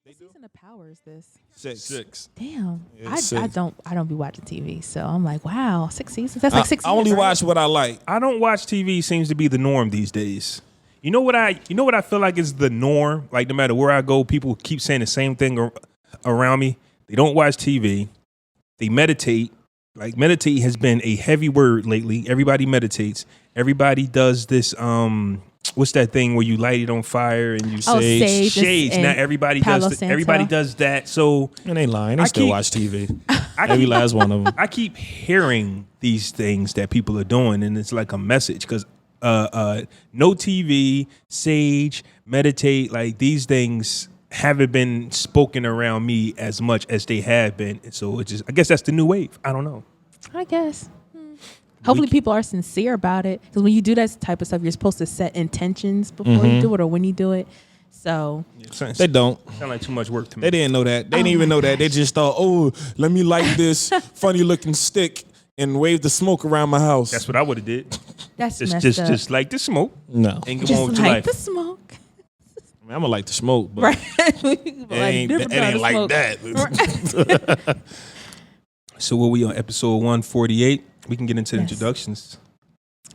What season of Power is this? Six. Damn, Yeah, I don't be watching TV, so I'm like, wow, 6 seasons. That's like 6 I only years, right? watch what I like. I don't watch TV. Seems to be the norm these days. You know what I feel like is the norm. Like no matter where I go, people keep saying the same thing around me. They don't watch TV. They meditate. Like meditate has been a heavy word lately. Everybody meditates. Everybody does this. What's that thing where you light it on fire and you say shades? Now everybody does. Everybody does that. So And they lying. They still watch TV. Every last one of them. I keep hearing these things that people are doing, and it's like a message because no TV, sage, meditate, like these things haven't been spoken around me as much as they have been. And so it's just, I guess that's the new wave. I don't know. I guess. Hopefully people are sincere about it, because when you do that type of stuff, you're supposed to set intentions before you do it or when you do it. So They don't. Sound like too much work to me. They didn't know that. They didn't even know that. They just thought, oh, let me light this funny looking stick and wave the smoke around my house. That's what I would have did. that's Just, messed just, up. just like the smoke. No. And go Just on with your like life. the smoke. I mean, I'm gonna like the smoke, but Right. it ain't like that. So what we on episode 148? We can get into the Yes. introductions.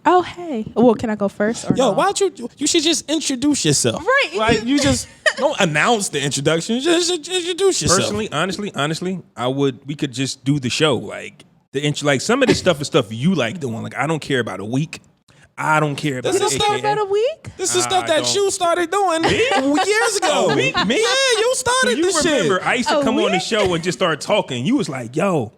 Oh, hey. Well, can I go first? Or Yo, no? why don't you should just introduce yourself. Right. Like you just don't announce the introduction. Just introduce yourself. Personally, honestly, we could just do the show. Like like some of this stuff is stuff you like doing. Like I don't care about a week. I don't care about This the is Start about a week? This is stuff that don't. you started doing years ago. A week? Me? Yeah, you started You this remember, shit. I used to A come on the week? show and just start talking. You was like, yo,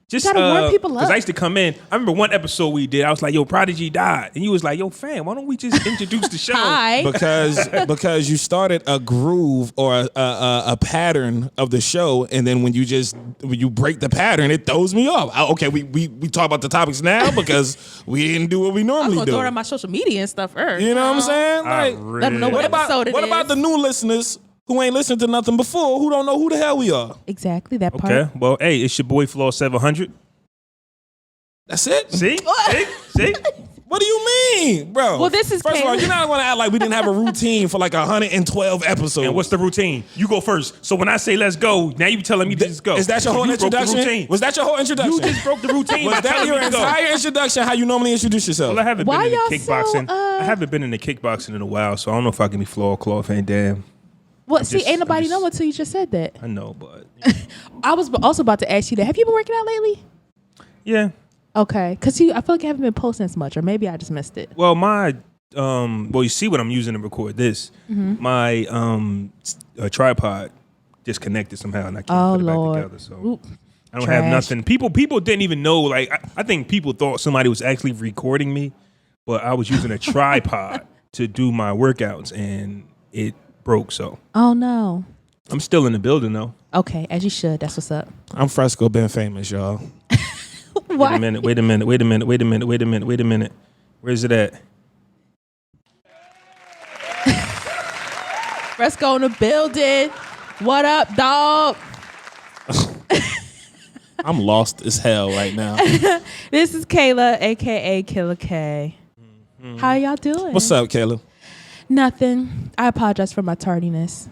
just gotta warm people up. Because I used to come in. I remember one episode we did. I was like, yo, Prodigy died. And you was like, yo, fam, why don't we just introduce the show? Hi. Because you started a groove or a pattern of the show, and then when you break the pattern, it throws me off. Okay, we talk about the topics now because we didn't do what we I'm normally going to do. throw it on my social media and stuff first. You know what I'm saying? I Like, Let them know what episode it what is. about the new listeners who ain't listened to nothing before, who don't know who the hell we are? Exactly, that part. Okay, well, hey, it's your boy Flaw 700. That's it. See? See? What do you mean, bro? Well, this is first of all, Kailah. you're not going to act like we didn't have a routine for like 112 episodes. And what's the routine? You go first. So when I say let's go, now you telling me to just go. Is that your So whole you broke the introduction? routine. Was that your whole introduction? You just broke the routine. Was by that telling your me to go. entire introduction? How you normally introduce yourself? Well, I haven't Why been in y'all the so, kickboxing. I haven't been in the kickboxing in a while, so I don't know if I can be Flaw, Claw, Fan, damn. Well, I'm see, just- ain't nobody I'm just- know until you just said that. I know, but I was also about to ask you that. Have you been working out lately? yeah. Okay, because I feel like you haven't been posting as much, or maybe I just missed it. Well, you see what I'm using to record this. Mm-hmm. My tripod disconnected somehow, and I can't put it Lord. back together. So Oop. I don't Trash. have nothing. People didn't even know. Like I think people thought somebody was actually recording me, but I was using a tripod to do my workouts, and it broke. So Oh, no. I'm still in the building though. Okay, as you should. That's what's up. I'm Fresco, been famous, y'all. Wait a minute. Wait a minute. Where's it at? Fresco in the building. What up, dog? I'm lost as hell right now. This is Kailah, a.k.a. Killer K. How y'all doing? What's up, Kayla? Nothing. I apologize for my tardiness.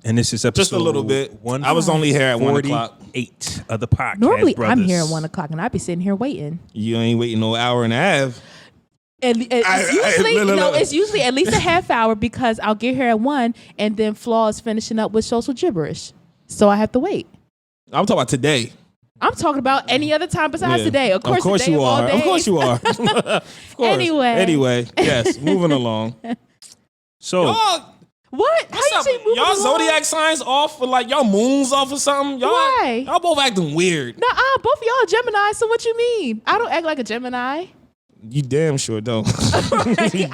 And this is episode Just a little bit. I was only here at 1 o'clock. 48 of the podcast. Normally, brothers. I'm here at 1 o'clock, and I'd be sitting here waiting. You ain't waiting no hour and a half. And it's usually at least a half hour, because I'll get here at 1, and then Flaw is finishing up with social gibberish. So I have to wait. I'm talking about today. I'm talking about any other time besides Yeah. today. Of course today you of all are. Of days. course you are. Of course. Anyway. Yes. Moving along. So Y'all, What? How what's you up? say moving Y'all along? zodiac signs off for like y'all moons off or something? Y'all, Why? Y'all both acting weird. Nuh-uh, both of y'all are Gemini, so what you mean? I don't act like a Gemini. You damn sure don't.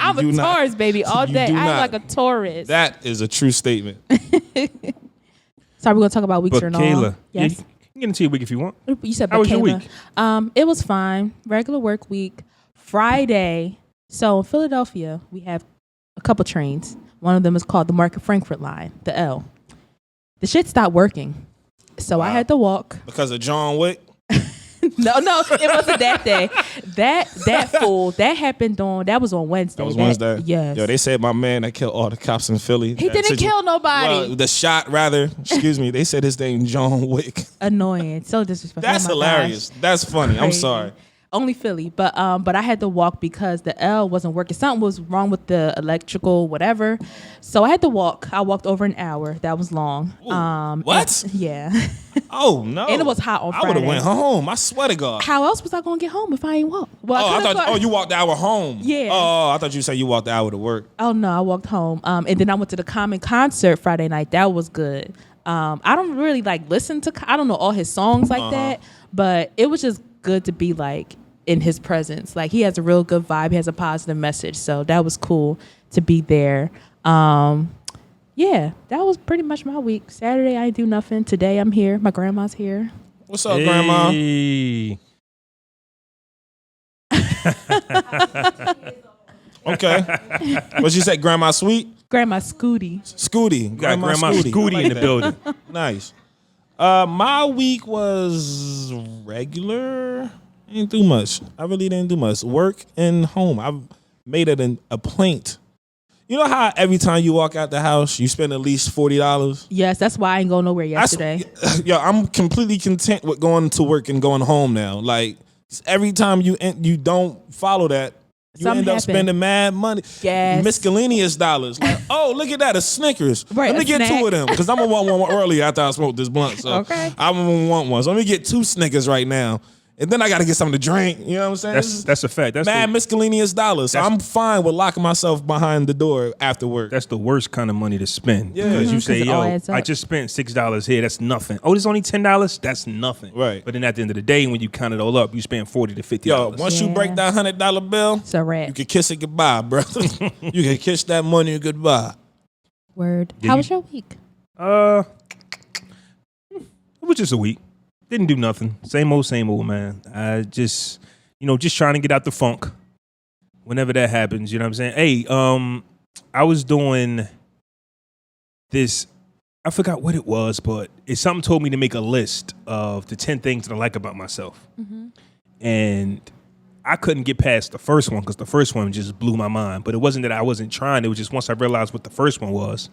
I'm a You do not. Taurus, baby, all You day. do I not. act like a Taurus. That is a true statement. Sorry, we're going to talk about weeks but or not. Kayla, Yes. you can get into your week if you want. You said, How was your Kayla. week? It was fine. Regular work week. Friday. So in Philadelphia, we have a couple trains. One of them is called the Market Frankfurt line, the L. The shit stopped working. So I had to walk. Because of Jawn Wick. No, it wasn't that day. that fool that happened on Wednesday. That was Wednesday. Yes. Yo, they said my man that killed all the cops in Philly. He didn't kill nobody. Well, the shot, rather. Excuse me. They said his name Jawn Wick. Annoying. So disrespectful. That's Oh my hilarious. gosh. That's funny. I'm Crazy. sorry. Only Philly, but I had to walk because the L wasn't working. Something was wrong with the electrical, whatever. So I had to walk. I walked over an hour. That was long. What? Yeah. Oh no. And it was hot on I would have Friday. went home. I swear to God. How else was I gonna get home if I ain't walk? Well, I could've thought. Oh, you walked the hour home. Yeah. Oh, I thought you said you walked the hour to work. Oh no, I walked home. And then I went to the Common concert Friday night. That was good. I don't really listen to. I don't know all his songs like that, but it was just good to be in his presence. He has a real good vibe. He has a positive message. So that was cool to be there. Yeah, that was pretty much my week. Saturday I didn't do nothing. Today I'm here. My grandma's here. What's up, Grandma? Okay. What you say, Grandma Sweet? Grandma Scooty. Scooty. Got Grandma Scooty in the building. Nice. My week was regular. Ain't do much. I really didn't do much. Work and home. I've made it a point. You know how every time you walk out the house, you spend at least $40? Yes, that's why I ain't go nowhere yesterday. Yo, I'm completely content with going to work and going home now. Every time you don't follow that, you Something end up happened. spending mad money. Yes. Miscellaneous dollars. Oh, look at that, a Snickers. Right, Let me a get snack. two of them because I'm going to want one earlier after I smoke this blunt. So Okay. I'm going to want one. So let me get 2 Snickers right now. And then I got to get something to drink. You know what I'm saying? That's a fact. That's mad miscellaneous dollars. So I'm fine with locking myself behind the door after work. That's the worst kind of money to spend. Yeah. Because you say, it all yo, adds up. I just spent $6 here. That's nothing. Oh, this is only $10? That's nothing. Right. But then at the end of the day, when you count it all up, you spend $40 to $50. Yo, once you Yeah. break that $100 bill, It's a wrap. you can kiss it goodbye, brother. You can kiss that money goodbye. Word. Yeah, How you- was your week? It was just a week. Didn't do nothing. Same old, man. I just, just trying to get out the funk. Whenever that happens, you know what I'm saying? Hey, I was doing this. I forgot what it was, but something told me to make a list of the 10 things that I like about myself. And I couldn't get past the first one because the first one just blew my mind. But it wasn't that I wasn't trying. It was just once I realized what the first one was,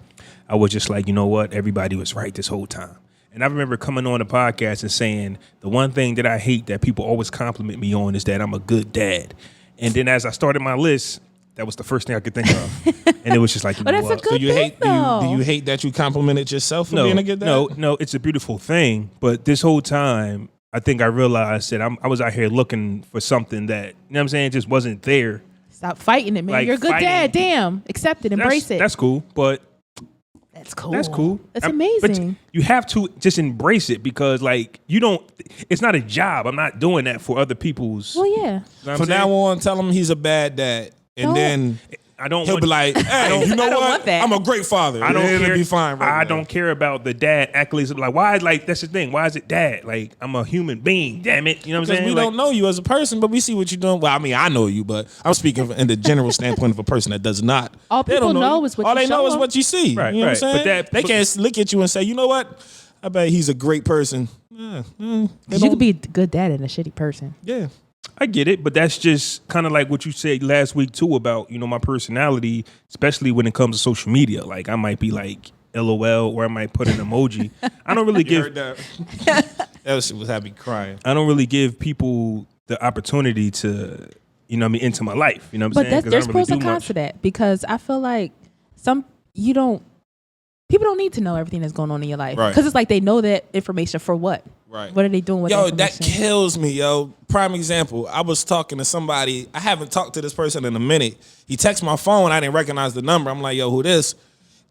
I was just like, you know what? Everybody was right this whole time. And I remember coming on the podcast and saying the one thing that I hate that people always compliment me on is that I'm a good dad. And then as I started my list, that was the first thing I could think of. And it was just like, you But know that's a what? good So you thing, hate do though. you hate that you complimented yourself for being a good dad? No, it's a beautiful thing. But this whole time, I think I realized that I was out here looking for something that, you know what I'm saying, just wasn't there. Stop fighting it, man. Like, You're a good fighting. dad. Damn. Accept it. Embrace it. That's cool, but That's cool. that's cool. That's But amazing. you have to just embrace it because, it's not a job. I'm not doing that for other people's. Well, yeah. You know what From I'm saying? now on, tell him he's a bad dad. And Don't. then I don't he'll want, be like, hey, you know I don't what? want that. I'm a great father. I don't It'll care. be fine right I now. don't care about the dad accolades. Why? That's the thing. Why is it dad? I'm a human being. Damn it. You know what I'm Because saying? we don't know you as a person, but we see what you're doing. Well, I mean, I know you, but I'm speaking in the general standpoint of a person that does not. All They don't people know you. is what All you they know show is them. what you see. Right, You know right. what I'm saying? But they can't look at you and say, you know what? I bet he's a great person. Yeah. You could be a good dad and a shitty person. Yeah. I get it, but that's just kind of like what you said last week too about, my personality, especially when it comes to social media. I might be like LOL or I might put an emoji. I don't really You heard give that? That shit was having me crying. I don't really give people the opportunity to, into my life. You know what I'm But saying? 'Cause I there's don't really pros and do cons much. to that because I feel like people don't need to know everything that's going on in your life. Right. Because it's like they know that information for what? Right. What are they doing with Yo, that that information? kills me, yo. Prime example. I was talking to somebody. I haven't talked to this person in a minute. He texted my phone. I didn't recognize the number. I'm like, yo, who this?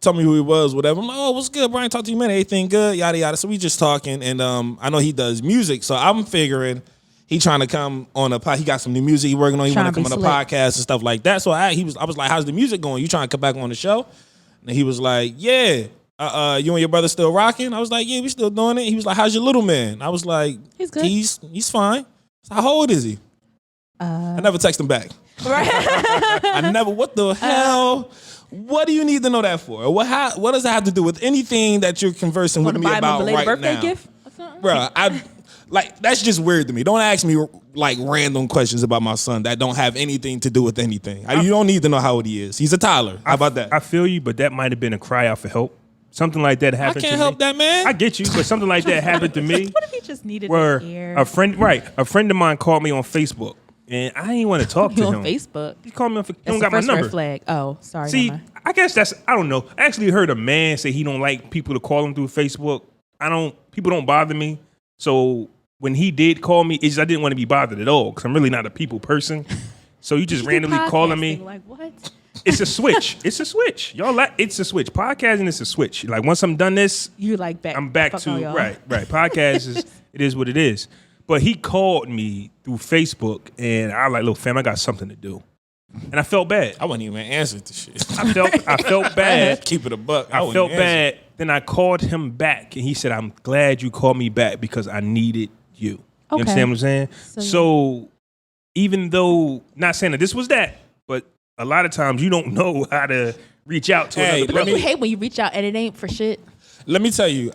Told me who he was, whatever. I'm like, oh, what's good, Brian? Talk to you, man. Everything good? Yada, yada. So we just talking. And I know he does music. So I'm figuring he trying to come on a pod. He got some new music he working on. He Trying want to to come be on a slick. podcast and stuff like that. So I was like, how's the music going? You trying to come back on the show? And he was like, yeah. You and your brother still rocking? I was like, yeah, we still doing it. He was like, how's your little man? I was like, He's good. He's fine. So how old is he? I never text him back. Right. I never. What the hell? What do you need to know that for? What does that have to do with anything that you're conversing with Want to me buy him a about belated right birthday now? gift or something? Bro, like that's just weird to me. Don't ask me like random questions about my son that don't have anything to do with anything. You don't need to know how old he is. He's a toddler. How about that? I feel you, but that might have been a cry out for help. Something like that happened to me. I can't help that, man. I get you, but something like that happened to me. What if he just needed where to hear? a friend of mine called me on Facebook, and I didn't want to talk to him. On Facebook? He called me on Facebook. He That's don't got my first number. red flag. Oh, sorry. See, never mind. I guess I don't know. I actually heard a man say he don't like people to call him through Facebook. People don't bother me. So when he did call me, I didn't want to be bothered at all because I'm really not a people person. So you just randomly calling me. Like what? It's a switch. It's a switch. It's a switch. Podcasting is a switch. Like once I'm done this, You like back. I'm back fuck to all y'all. right. Podcast it is what it is. But he called me through Facebook, and I like, look, fam, I got something to do, and I felt bad. I wasn't even answering the shit. I felt bad. Keep it a buck. I felt bad. Then I called him back, and he said, "I'm glad you called me back because I needed you." You Okay. understand what I'm saying? So even though not saying that this was that, but a lot of times you don't know how to reach out to another But brother. don't you hate when you reach out and it ain't for shit? Let me tell you,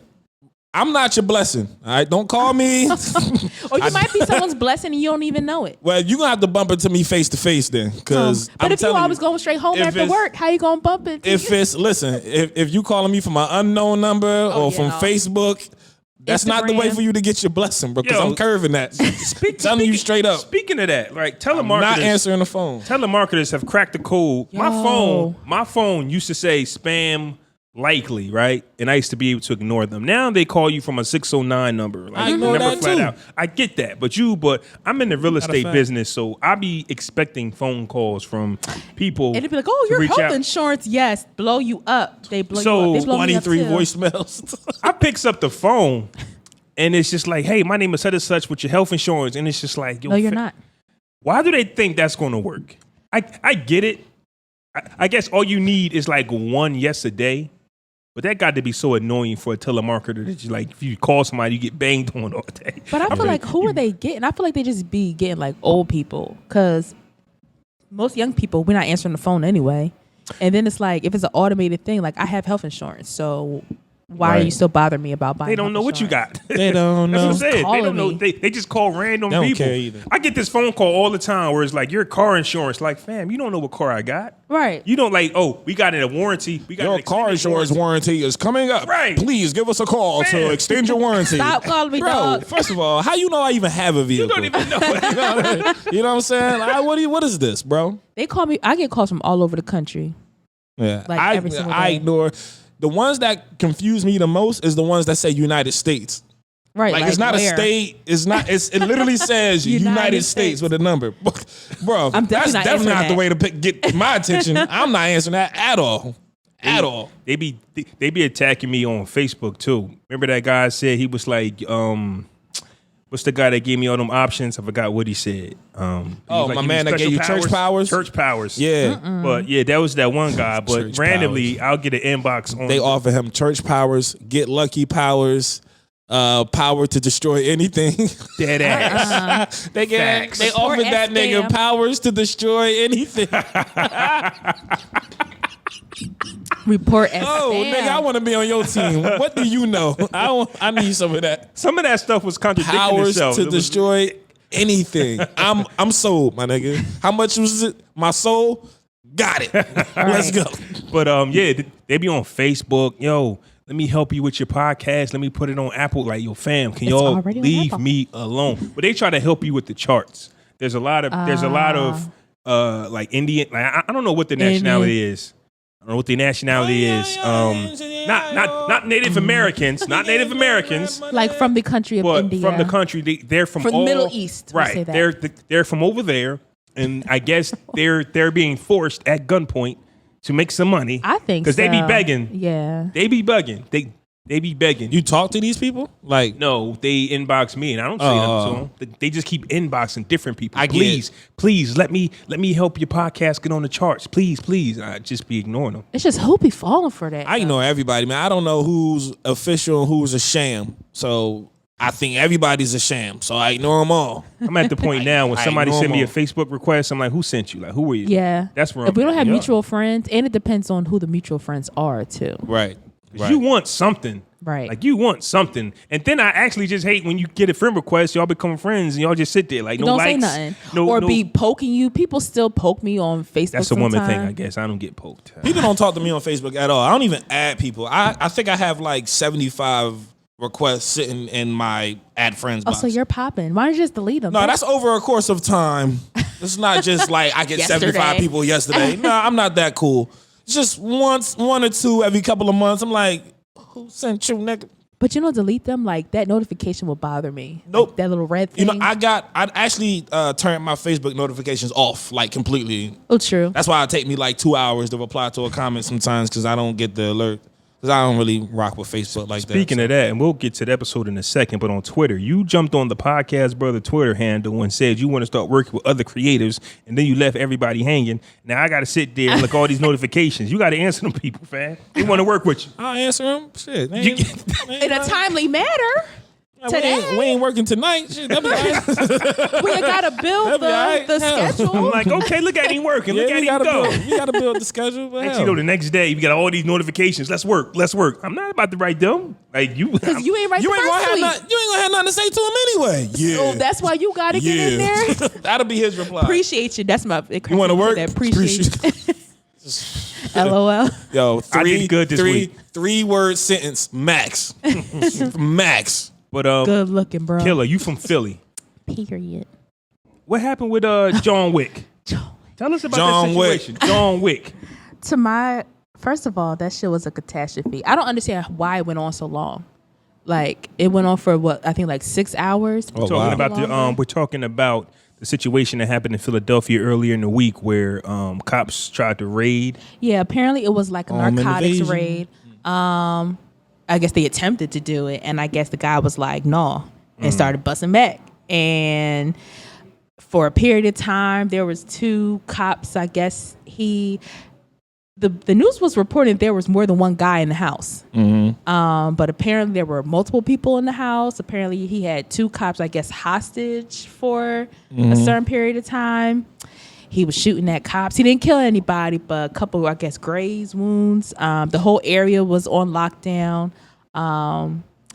I'm not your blessing. All right, don't call me. Or you might be someone's blessing and you don't even know it. Well, you're gonna have to bump it to me face to face then, because But if you always going straight home after work, how you gonna bump it? If you calling me from an unknown number or from Facebook, that's not the way Instagram. for you to get your blessing, bro. Because Yo, I'm curving that. Telling you straight up. Speaking of that, like I'm not answering the phone. telemarketers have cracked the code. Yo. My phone used to say spam likely, right? And I used to be able to ignore them. Now they call you from a 609 number. Like, I ignore number that flat too. out. I get that, but I'm in the real estate fact. business, so I be expecting phone calls from people. And it'd be like, oh, to your reach health out. insurance, yes, blow you up. They blow So, you up. They blow me up 23 too. voicemails. I picks up the phone, and it's just like, hey, my name is such and such with your health insurance, and it's just like, yo, No, you're not. Why do they think that's going to work? I get it. I guess all you need is like one yes a day. But that got to be so annoying for a telemarketer that you like, if you call somebody, you get banged on all day. But I feel like, who are they getting? I feel like they just be getting like old people, because most young people, we're not answering the phone anyway. And then it's like, if it's an automated thing, like I have health insurance, so why are Right. you still bothering me about buying? They don't health know what you insurance? got. They don't That's know. what I'm saying. They Calling don't know. me. They just call random They don't people. care either. I get this phone call all the time where it's like, your car insurance. Like, fam, you don't know what car I got. Right. You don't like, oh, we got it a warranty. We got Your an car extended insurance warranty is coming up. Right. Please give us a call to Man. extend your warranty. Stop calling me, Bro, dog. first of all, how you know I even have a vehicle? You don't even know it. You know what I'm saying? What is this, bro? They call me. I get calls from all over the country. Yeah, Like, every single I day. ignore. The ones that confuse me the most is the ones that say United States. Right. Like it's not where? a state. It's not. It literally says United States with a number. Bro, I'm that's definitely not definitely not the answering way to get my attention. I'm not answering that at all. At all. They be attacking me on Facebook too. Remember that guy said he was like, what's the guy that gave me all them options? I forgot what he said. My man that gave you church powers? Church powers. Yeah. But yeah, that was that one guy. But Church randomly, I'll get an inbox on. They offer him church powers, get lucky powers, power to destroy anything. dead ass. They Facts. offered that nigga scam. powers to destroy anything. Report as Oh, spam. nigga, I want to be on your team. What do you know? I need some of that. Some of that stuff was contradicting Powers itself. to It was- destroy anything. I'm sold, my nigga. How much was it? My soul? Got it. Let's go. But yeah, they be on Facebook. Yo, let me help you with your podcast. Let me put it on Apple. Like, yo, fam, can It's y'all already on leave Apple. me alone? But they try to help you with the charts. There's a lot of like Indian. Like I don't know what the nationality is. I don't know what the nationality is. Not Native Americans. Not Native Americans. Like from the country of But India. from the country, they're from From the all, Middle East, we right? say that. They're from over there, and I guess they're being forced at gunpoint to make some money. I think because they be so. begging. Yeah. They be begging. They be begging. You talk to these people? Like, No, they inbox me, and I don't say nothing to them. They just keep inboxing different people. I get Please, let me help your podcast get on the charts. Please. I just be ignoring them. It's just who be falling for that. I ignore everybody, man. I don't know who's official and who's a sham. So I think everybody's a sham. So I ignore them all. I'm at the point now when I somebody ignore send me a them. Facebook request, I'm like, who sent you? Like, who are you? Yeah. That's where if we don't have yeah. mutual friends, and it depends on who the mutual friends are too. Right. You want something. Right. Like you want something, and then I actually just hate when you get a friend request, y'all become friends, and y'all just sit there like no don't likes, say nothing, or be poking you. People still poke me on Facebook. That's a woman thing, I guess. I don't get poked. People don't talk to me on Facebook at all. I don't even add people. I think I have like 75 requests sitting in my add friends box. Oh, so you're popping. Why don't you just delete them? No, that's over a course of time. It's not just like I get 75 people yesterday. No, I'm not that cool. It's just one or two every couple of months. I'm like, who sent you, nigga? But delete them. Like that notification will bother me. Nope. Like, that little red thing. I actually turned my Facebook notifications off like completely. Oh, true. That's why it take me like 2 hours to reply to a comment sometimes because I don't get the alert. Because I don't really rock with Facebook like that. Speaking of that, and we'll get to the episode in a second, but on Twitter, you jumped on the Podcast Brother Twitter handle and said you want to start working with other creators, and then you left everybody hanging. Now I got to sit there and look all these notifications. You got to answer them people, fam. They want to work with you. I'll answer them. Shit. In a timely manner. We ain't working tonight. Shit, that'd be right. We gotta build the schedule. I'm like, okay, look at him working. Look at him go. You gotta build the schedule. But Next, the next day, you got all these notifications. Let's work. I'm not about to write them. Like you, because you ain't right. You ain't gonna have nothing to say to him anyway. Yeah. So that's why you gotta get in there. That'll be his reply. Appreciate you. That's my. You want to work? Appreciate you. LOL. Yo, I did good this week. 3-word sentence max. Max. But good looking, bro. Killer, you from Philly? Period. What happened with Jawn Wick? Tell us about that situation. Jawn Wick. First of all, that shit was a catastrophe. I don't understand why it went on so long. Like it went on for what I think like 6 hours. We're talking about the situation that happened in Philadelphia earlier in the week where cops tried to raid. Yeah, apparently it was like a narcotics raid. I guess they attempted to do it, and I guess the guy was like, no, and started busting back. And for a period of time, there was 2 cops. I guess the news was reporting there was more than one guy in the house. But apparently there were multiple people in the house. Apparently he had 2 cops, I guess, hostage for a certain period of time. He was shooting at cops. He didn't kill anybody, but a couple, I guess, grazed wounds. The whole area was on lockdown.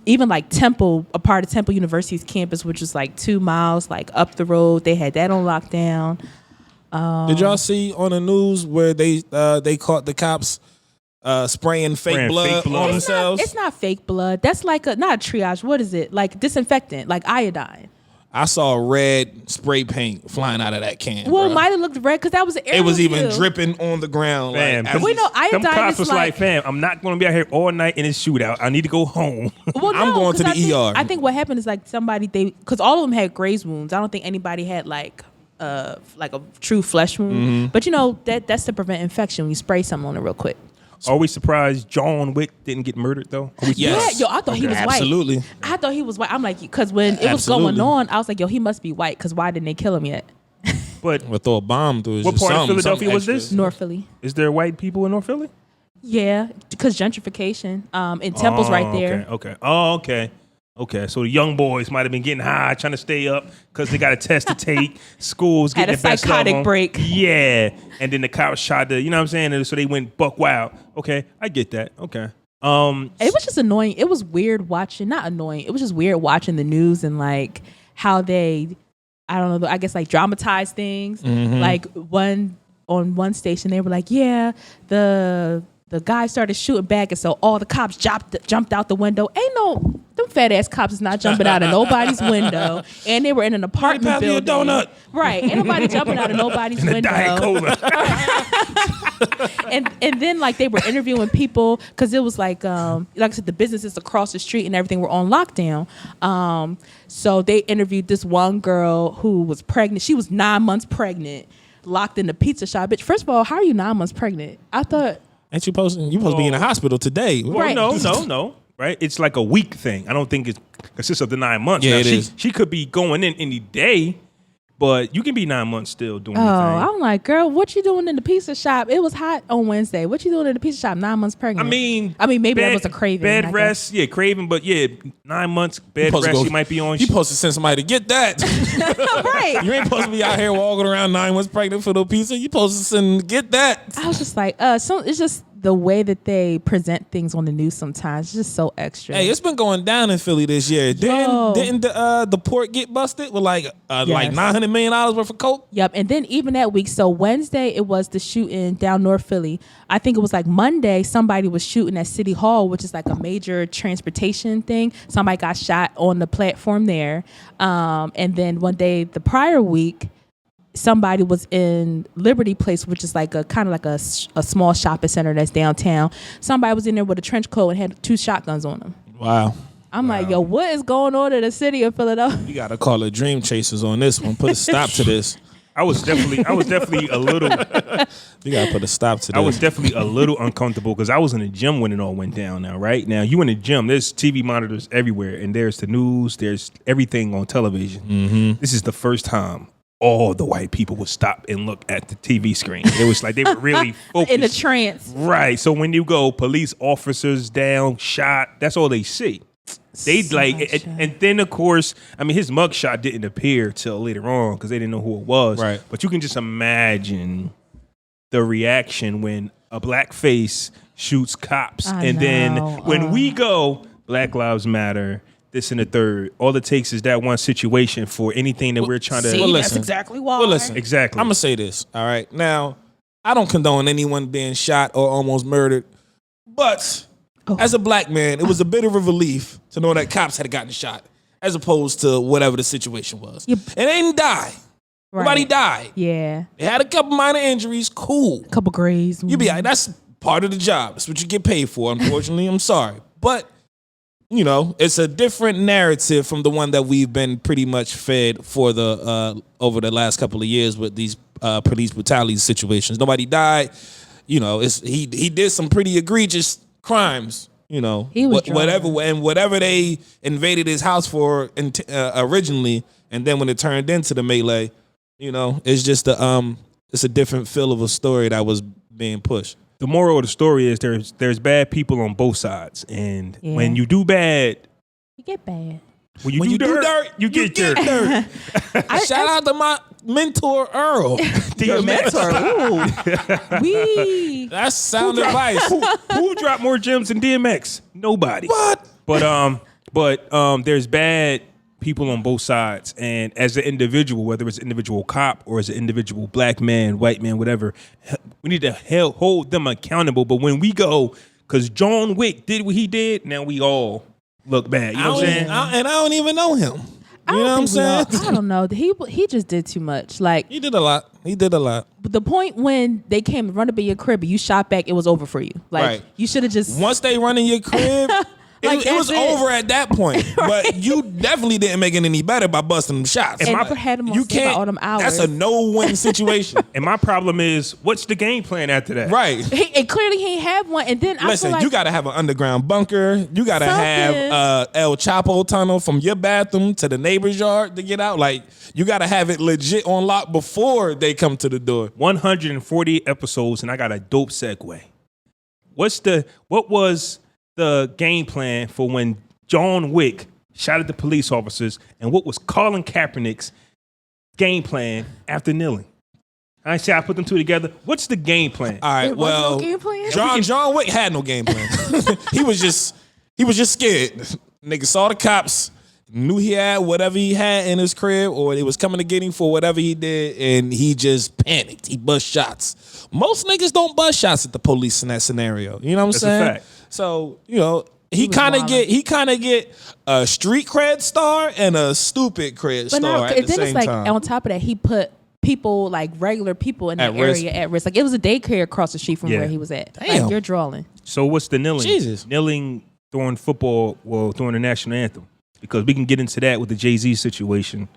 Even like a part of Temple University's campus, which was like 2 miles like up the road, they had that on lockdown. Did y'all see on the news where they caught the cops spraying fake blood on themselves? It's not fake blood. That's like not a triage. What is it? Like disinfectant, like iodine. I saw red spray paint flying out of that can. Well, it might have looked red because that was an aerial It was even view. dripping on the ground. Fam, we know iodine them cops was like, fam, I'm not going to be out here all night in a shootout. I need to go home. Well, I'm going to the ER. I think what happened is like because all of them had graze wounds. I don't think anybody had like a true flesh wound. But that's to prevent infection when you spray something on it real quick. Are we surprised Jawn Wick didn't get murdered though? Yes. Yeah, I thought he was white. Absolutely. I thought he was white. I'm like, because when it was going on, I was like, he must be white. Because why didn't they kill him yet? But we'll throw a bomb through his. What part of Philadelphia was this? North Philly. Is there white people in North Philly? Yeah, because gentrification. And Temple's right there. Okay. Oh, okay. Okay, so the young boys might have been getting high, trying to stay up because they got a test to take. Schools getting Had a psychotic break. Yeah, and then the cops tried to, you know what I'm saying? And so they went buck wild. Okay, I get that. Okay. It was just annoying. It was weird watching. Not annoying. It was just weird watching the news and like how they, I don't know. I guess like dramatize things. Like on one station they were like, yeah, the guy started shooting back, and so all the cops jumped out the window. Them fat ass cops is not jumping out of nobody's window, and they were in an apartment building. A donut. Right, ain't nobody jumping out of nobody's window. Diet Cola. and then like they were interviewing people because it was like I said, the businesses across the street and everything were on lockdown. So they interviewed this one girl who was pregnant. She was 9 months pregnant, locked in the pizza shop. Bitch, first of all, how are you 9 months pregnant? I thought. Ain't you supposed to be in a hospital today? Well, right. No. Right? It's like a week thing. I don't think it consists of the 9 months. Yeah, now, it is. She could be going in any day, but you can be 9 months still doing the thing. I'm like, girl, what you doing in the pizza shop? It was hot on Wednesday. What you doing in the pizza shop 9 months pregnant? I mean, maybe that was a craving. Bed rest, yeah, craving, but yeah, 9 months bed rest. You might be on. You supposed to send somebody to get that. Right. You ain't supposed to be out here walking around 9 months pregnant for no pizza. You supposed to send get that. I was just like, so it's just the way that they present things on the news sometimes is just so extra. Hey, it's been going down in Philly this year. Didn't the port get busted with like $900 million worth of coke? Yep. And then even that week, so Wednesday it was the shooting down North Philly. I think it was like Monday somebody was shooting at City Hall, which is like a major transportation thing. Somebody got shot on the platform there. And then one day the prior week, somebody was in Liberty Place, which is like a kind of like a small shopping center that's downtown. Somebody was in there with a trench coat and had 2 shotguns on them. Wow. I'm like, yo, what is going on in the city of Philadelphia? You got to call it Dream Chasers on this one. Put a stop to this. I was definitely a little. You got to put a stop to this. I was definitely a little uncomfortable because I was in the gym when it all went down. Now, right now, you in the gym. There's TV monitors everywhere, and there's the news. There's everything on television. Mm-hmm. This is the first time all the white people would stop and look at the TV screen. It was like they were really focused. In a trance. Right. So when you go, police officers down, shot, that's all they see. They and then of course, I mean, his mugshot didn't appear till later on because they didn't know who it was. Right. But you can just imagine the reaction when a black face shoots cops. Then when we go, Black Lives Matter, this and the third. All it takes is that one situation for anything that we're trying to. See, that's exactly why. Well, listen. Exactly. I'm gonna say this. All right. Now, I don't condone anyone being shot or almost murdered, but as a black man, it was a bit of a relief to know that cops had gotten shot, as opposed to whatever the situation was. And they didn't die. Right. Nobody died. Yeah. They had a couple minor injuries. Cool. Couple grays. You be like, that's part of the job. That's what you get paid for. Unfortunately, I'm sorry, but. You know, it's a different narrative from the one that we've been pretty much fed for the over the last couple of years with these police brutality situations. Nobody died. You know, he did some pretty egregious crimes. You know, he was whatever they invaded his house for originally, and then when it turned into the melee, you know, it's just it's a different feel of a story that was being pushed. The moral of the story is there's bad people on both sides, and when you do bad, you get bad. When you do dirt, you get dirt. Shout out to my mentor Earl. Your mentor, ooh, that's sound advice. Who dropped more gems than DMX? Nobody. What? But there's bad people on both sides, and as an individual, whether it's an individual cop or as an individual black man, white man, whatever, we need to hold them accountable. But when we go, because Jawn Wick did what he did, now we all look bad. You know what I'm saying? And I don't even know him. You know what I'm saying? I don't know. He just did too much. Like he did a lot. But the point when they came and run up in your crib and you shot back, it was over for you. Like you should have just once they run in your crib. It was over at that point, but you definitely didn't make it any better by busting them shots. And had him on by all them hours. That's a no-win situation. And my problem is, what's the game plan after that? Right. And clearly he ain't have one. And then listen, I feel like you got to have an underground bunker. You got to have El Chapo tunnel from your bathroom to the neighbor's yard to get out. Like you got to have it legit on lock before they come to the door. 140 episodes, and I got a dope segue. What was the game plan for when Jawn Wick shot at the police officers, and what was Colin Kaepernick's game plan after kneeling? I say I put them two together. What's the game plan? All right, no game plan? Jawn Wick had no game plan. he was just scared. Nigga saw the cops, knew he had whatever he had in his crib, or they was coming to get him for whatever he did, and he just panicked. He bust shots. Most niggas don't bust shots at the police in that scenario. You know what I'm saying? That's a fact. So, you know, he kind of get a street cred star and a stupid cred star at the same time. On top of that, he put people, like regular people in that area at risk. Like it was a daycare across the street from where he was at. Damn. Like you're drawing. So what's the kneeling? Jesus. Kneeling during football, during the national anthem. Because we can get into that with the JayZ situation.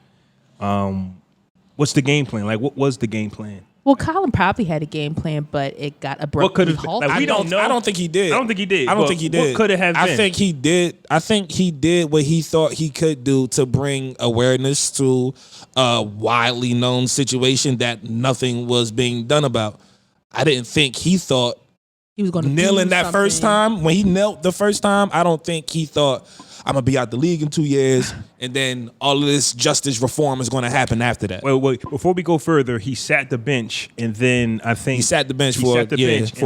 What's the game plan? Like, what was the game plan? Well, Colin probably had a game plan, but it got abruptly halted. Like, we don't know. I don't think he did. I don't think he did. What could it have been? I think he did what he thought he could do to bring awareness to a widely known situation that nothing was being done about. I didn't think he thought he was going to kneeling that first time. When he knelt the first time, I don't think he thought, I'm going to be out the league in 2 years, and then all of this justice reform is going to happen after that. Wait, before we go further, he sat the bench, and then I think... He sat the bench for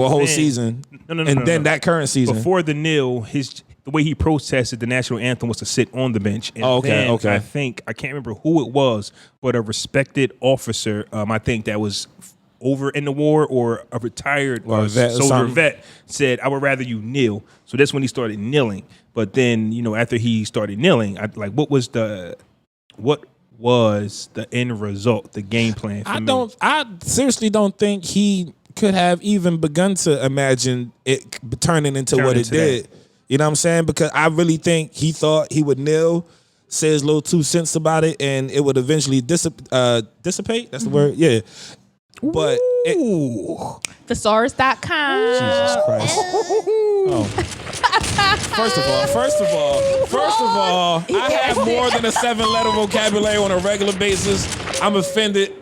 a whole season. No. That current season. Before the kneel, the way he protested the national anthem was to sit on the bench. And okay. I think, I can't remember who it was, but a respected officer, I think that was over in the war or a retired soldier vet said, I would rather you kneel. So that's when he started kneeling. But then, after he started kneeling, what was the end result, the game plan for I seriously don't think he could have even begun to imagine it turning into what it did. That. You know what I'm saying? Because I really think he thought he would kneel, say his little 2 cents about it, and it would eventually dissipate. That's the word? Yeah. But thesaurus.com. Jesus Christ. Oh. First of all, I have more than a 7-letter vocabulary on a regular basis. I'm offended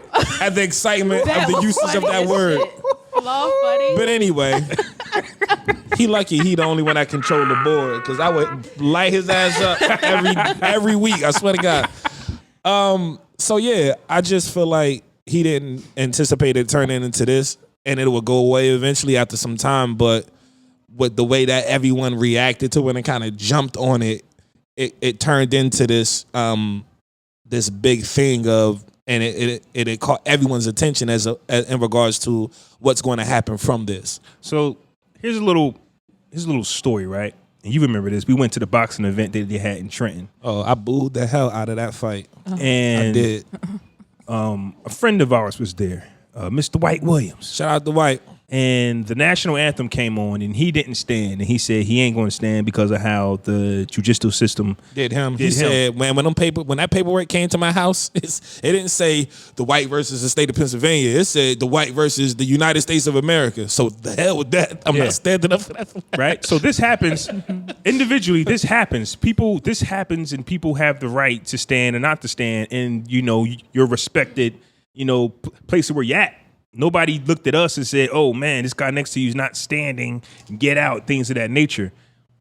at the excitement of the usage of that word. Flaw funny. But anyway, he lucky he the only one that control the board, because I would light his ass up every week. I swear to God. So yeah, I just feel like he didn't anticipate it turning into this, and it would go away eventually after some time. But with the way that everyone reacted to it and kind of jumped on it, it turned into this this big thing of, and it caught everyone's attention as in regards to what's going to happen from this. So here's a little story, right? And you remember this. We went to the boxing event that they had in Trenton. Oh, I booed the hell out of that fight. And I did. A friend of ours was there, Mr. White Williams. Shout out to White. And the national anthem came on, and he didn't stand. And he said he ain't going to stand because of how the judicial system did him. He said, when that paperwork came to my house, it didn't say the white versus the state of Pennsylvania. It said the white versus the United States of America. So the hell with that. I'm not standing up for that. Right? So this happens individually. This happens. This happens, and people have the right to stand and not to stand. And, you're respected, places where you're at. Nobody looked at us and said, oh, man, this guy next to you is not standing, get out, things of that nature.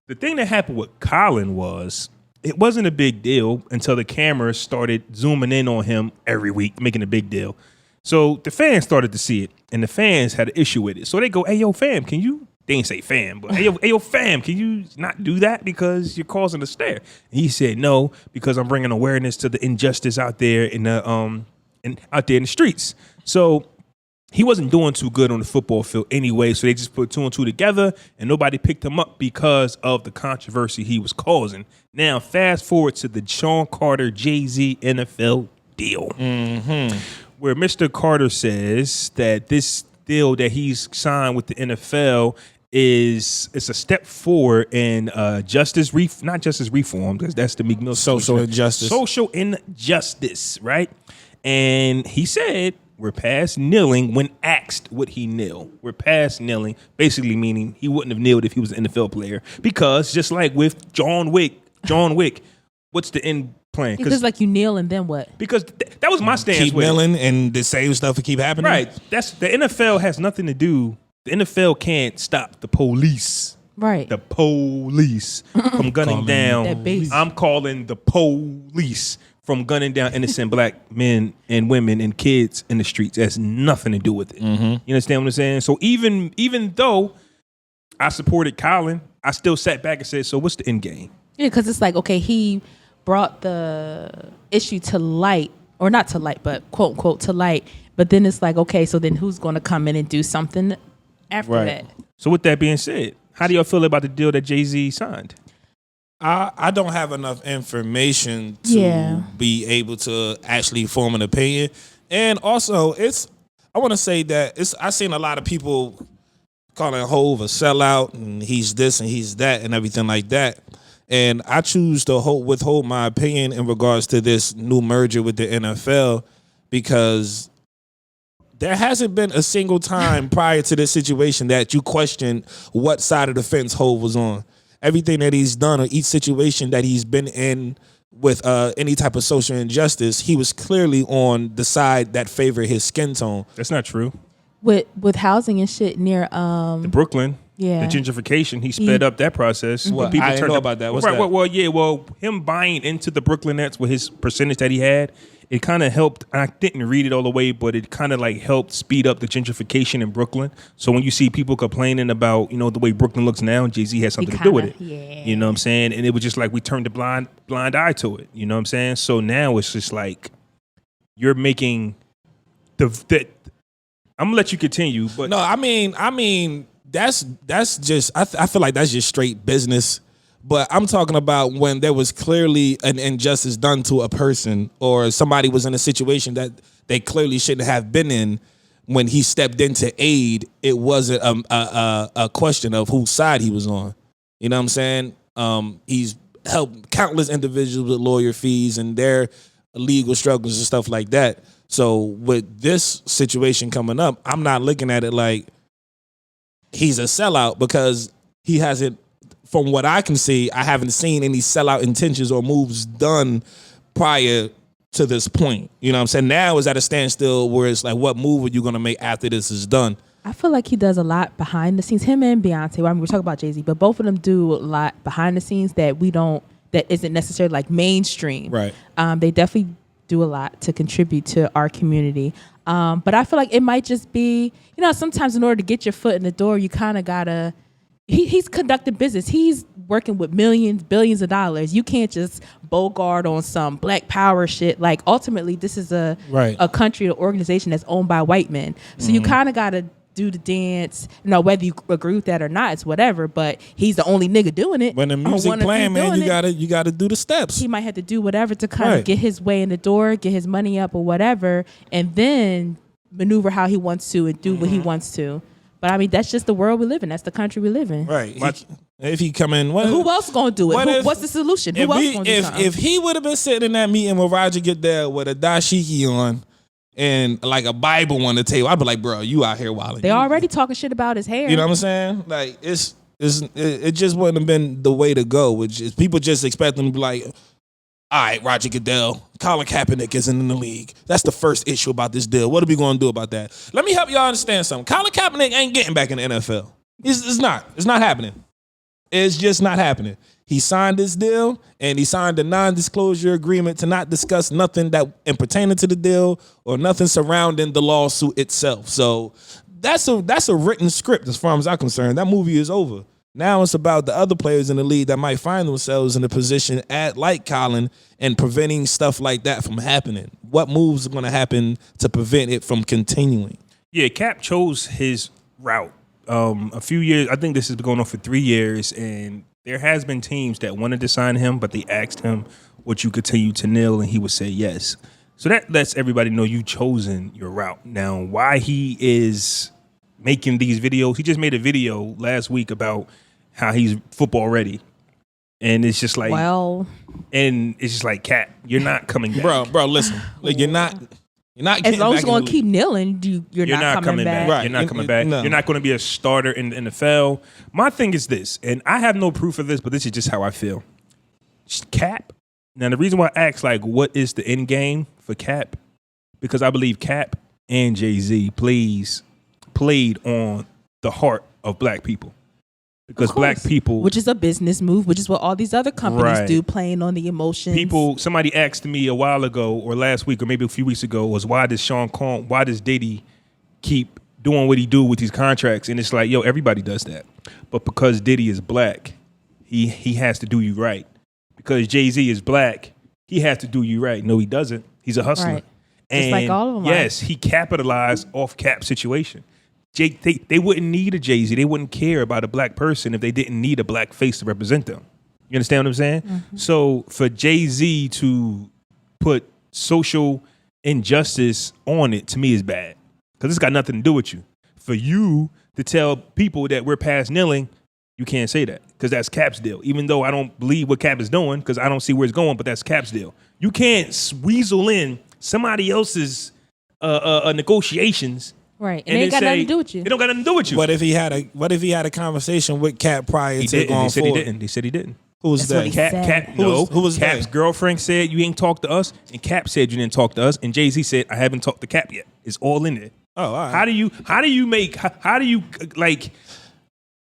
The thing that happened with Colin was it wasn't a big deal until the cameras started zooming in on him every week, making a big deal. So the fans started to see it, and the fans had an issue with it. So they go, hey, yo, fam, can you? They didn't say fam, but hey, yo, fam, can you not do that because you're causing a stare? And he said, no, because I'm bringing awareness to the injustice out there in the out there in the streets. So he wasn't doing too good on the football field anyway, so they just put 2 and 2 together, and nobody picked him up because of the controversy he was causing. Now, fast forward to the Sean Carter JayZ NFL deal, where Mr. Carter says that this deal that he's signed with the NFL it's a step forward in not justice reform, because that's the Meek Mill social injustice, right? And he said, we're past kneeling. When asked would he kneel, we're past kneeling, basically meaning he wouldn't have kneeled if he was an NFL player, because just like with Jawn Wick, what's the end plan? Because like you kneel and then what? Because that was my stance. Keep kneeling and the same stuff will keep happening. Right. That's the NFL has nothing to do. The NFL can't stop the police. Right. The police from gunning down. That base. I'm calling the police from gunning down innocent black men and women and kids in the streets. It has nothing to do with it. You understand what I'm saying? So even though I supported Colin, I still sat back and said, so what's the end game? Yeah, because it's like, okay, he brought the issue to light, or not to light, but quote unquote to light. But then it's like, okay, so then who's going to come in and do something after that? So with that being said, how do y'all feel about the deal that JayZ signed? I don't have enough information to be able to actually form an opinion. And also, I want to say that I've seen a lot of people calling Hove a sellout, and he's this and he's that and everything like that. And I choose to withhold my opinion in regards to this new merger with the NFL, because there hasn't been a single time prior to this situation that you question what side of the fence Hove was on. Everything that he's done, or each situation that he's been in with any type of social injustice, he was clearly on the side that favored his skin tone. That's not true. With housing and shit near the Brooklyn. Yeah. The gentrification, he sped up that process. Well, People I didn't turned know to- about that. What's right, that? Well, him buying into the Brooklyn Nets with his percentage that he had, it kind of helped. I didn't read it all the way, but it kind of like helped speed up the gentrification in Brooklyn. So when you see people complaining about, the way Brooklyn looks now, JayZ has something to do with it. Yeah. You know what I'm saying? And it was just like we turned a blind eye to it. You know what I'm saying? So now it's just like you're making I'm gonna let you continue, but No, I mean that's just I feel like that's just straight business. But I'm talking about when there was clearly an injustice done to a person or somebody was in a situation that they clearly shouldn't have been in. When he stepped in to aid, it wasn't a question of whose side he was on. You know what I'm saying? He's helped countless individuals with lawyer fees and their legal struggles and stuff like that. So with this situation coming up, I'm not looking at it like he's a sellout because he hasn't, from what I can see, I haven't seen any sellout intentions or moves done prior to this point. You know what I'm saying? Now is at a standstill where it's like, what move are you going to make after this is done? I feel like he does a lot behind the scenes. Him and Beyonce. We're talking about JayZ, but both of them do a lot behind the scenes that isn't necessarily like mainstream. Right. They definitely do a lot to contribute to our community. But I feel like it might just be, sometimes in order to get your foot in the door, you kind of gotta. He's conducting business. He's working with millions, billions of dollars. You can't just bogart on some Black Power shit. Like ultimately, this is a country, an organization that's owned by white men. So you kind of gotta do the dance. Whether you agree with that or not, it's whatever. But he's the only nigga doing it. When the music playing, man, you gotta do the steps. He might have to do whatever to kind of get his way in the door, get his money up or whatever, and then maneuver how he wants to and do what he wants to. But I mean, that's just the world we live in. That's the country we live in. Right. If he come in, who else gonna do it? What's the solution? Who else gonna do something? If he would have been sitting in that meeting with Roger Goodell with a dashiki on and like a Bible on the table, I'd be like, bro, you out here wilding. They already talking shit about his hair. You know what I'm saying? Like it just wouldn't have been the way to go. Which is people just expect them to be like, all right, Roger Goodell, Colin Kaepernick isn't in the league. That's the first issue about this deal. What are we going to do about that? Let me help y'all understand something. Colin Kaepernick ain't getting back in the NFL. It's not. It's not happening. It's just not happening. He signed this deal, and he signed a non-disclosure agreement to not discuss nothing that pertaining to the deal or nothing surrounding the lawsuit itself. So that's a written script as far as I'm concerned. That movie is over. Now it's about the other players in the league that might find themselves in a position like Colin and preventing stuff like that from happening. What moves are going to happen to prevent it from continuing? Yeah, Cap chose his route. A few years, I think this has been going on for 3 years, and there has been teams that wanted to sign him, but they asked him, would you continue to kneel? And he would say yes. So that lets everybody know you've chosen your route. Now, why he is making these videos, he just made a video last week about how he's football ready. And it's just like, and it's just like, Cap, you're not coming back. Bro, listen, like, you're not as long as you're going to keep kneeling, you're not coming back. Right. You're not coming back. No. You're not going to be a starter in the NFL. My thing is this, and I have no proof of this, but this is just how I feel. Cap. Now, the reason why I ask, like, what is the end game for Cap? Because I believe Cap and JayZ played on the heart of black people. Because black people, which is a business move, which is what all these other companies do, playing on the emotions. Somebody asked me a while ago, or last week, or maybe a few weeks ago, was why does Diddy keep doing what he do with these contracts? And it's like, yo, everybody does that, but because Diddy is black, he has to do you right. Because JayZ is black, he has to do you right. No, he doesn't. He's a hustler, right. And just like all of them. Yes, he capitalized off Cap's situation. They wouldn't need a JayZ. They wouldn't care about a black person if they didn't need a black face to represent them. You understand what I'm saying? Mm-hmm. So for JayZ to put social injustice on it, to me, is bad. Because it's got nothing to do with you. For you to tell people that we're past kneeling, you can't say that. Because that's Cap's deal. Even though I don't believe what Cap is doing, because I don't see where it's going, but that's Cap's deal. You can't weasel in somebody else's negotiations. Right, and it ain't got nothing to do with you. It don't got nothing to do with you. What if he had a conversation with Cap prior to going forward? He said he didn't. Who was that? Who was Cap's girlfriend said you ain't talked to us, and Cap said you didn't talk to us, and JayZ said I haven't talked to Cap yet. It's all in there. Oh, all right. How do you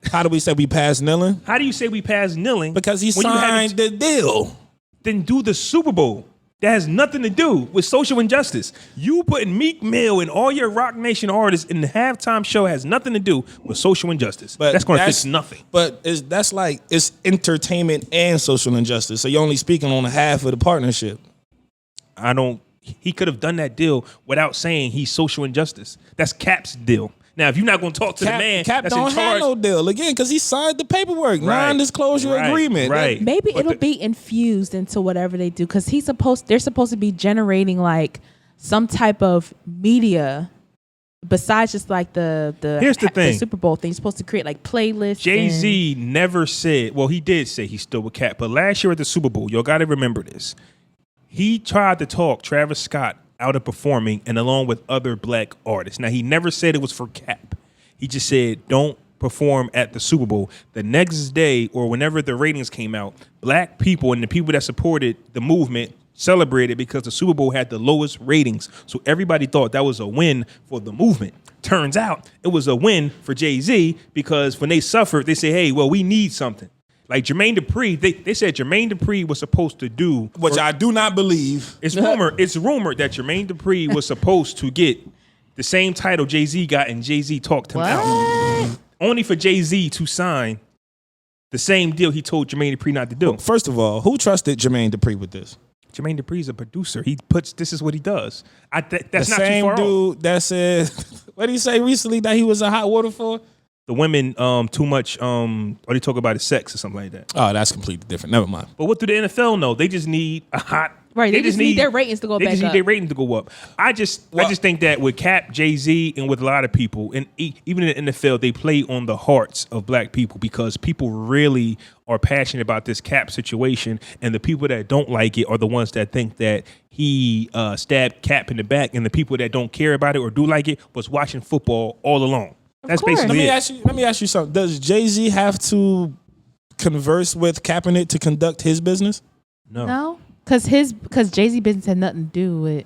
How do we say we passed kneeling? How do you say we passed kneeling? Because he when you signed the deal. Then do the Super Bowl. That has nothing to do with social injustice. You putting Meek Mill and all your Rock Nation artists in the halftime show has nothing to do with social injustice. But that's going to fix nothing. But that's like it's entertainment and social injustice. So you're only speaking on half of the partnership. He could have done that deal without saying he's social injustice. That's Cap's deal. Now, if you're not going to talk to the man Cap that's don't in charge, have no deal again because he signed the paperwork, non-disclosure agreement. Right. Maybe But it'll be infused into whatever they do because they're supposed to be generating like some type of media besides just like the Here's the thing. the Super Bowl thing. You're supposed to create like playlists. JayZ never said, well, he did say he's still with Cap, but last year at the Super Bowl, y'all got to remember this. He tried to talk Travis Scott out of performing and along with other black artists. Now, he never said it was for Cap. He just said, don't perform at the Super Bowl. The next day or whenever the ratings came out, black people and the people that supported the movement celebrated because the Super Bowl had the lowest ratings. So everybody thought that was a win for the movement. Turns out it was a win for JayZ because when they suffered, they say, hey, well, we need something. Like Jermaine Dupri, they said Jermaine Dupri was supposed to do, Which I do not believe. It's rumored that Jermaine Dupri was supposed to get the same title JayZ got, and JayZ talked him out. Only for JayZ to sign the same deal he told Jermaine Dupri not to do. First of all, who trusted Jermaine Dupri with this? Jermaine Dupri's a producer. This is what he does. That's The not same too far dude off. that said, what did he say recently that he was a hot water for? The women too much or they talk about his sex or something like that. Oh, that's completely different. Never mind. But what do the NFL know? They just need a hot Right, they just need their ratings to go They back just need up. their ratings to go up. I just think that with Cap, JayZ, and with a lot of people, and even in the NFL, they play on the hearts of black people because people really are passionate about this Cap situation, and the people that don't like it are the ones that think that he stabbed Cap in the back, and the people that don't care about it or do like it was watching football all along. That's course. basically Let me ask you something. Does JayZ have to converse with Kaepernick to conduct his business? No, because JayZ business had nothing to do with.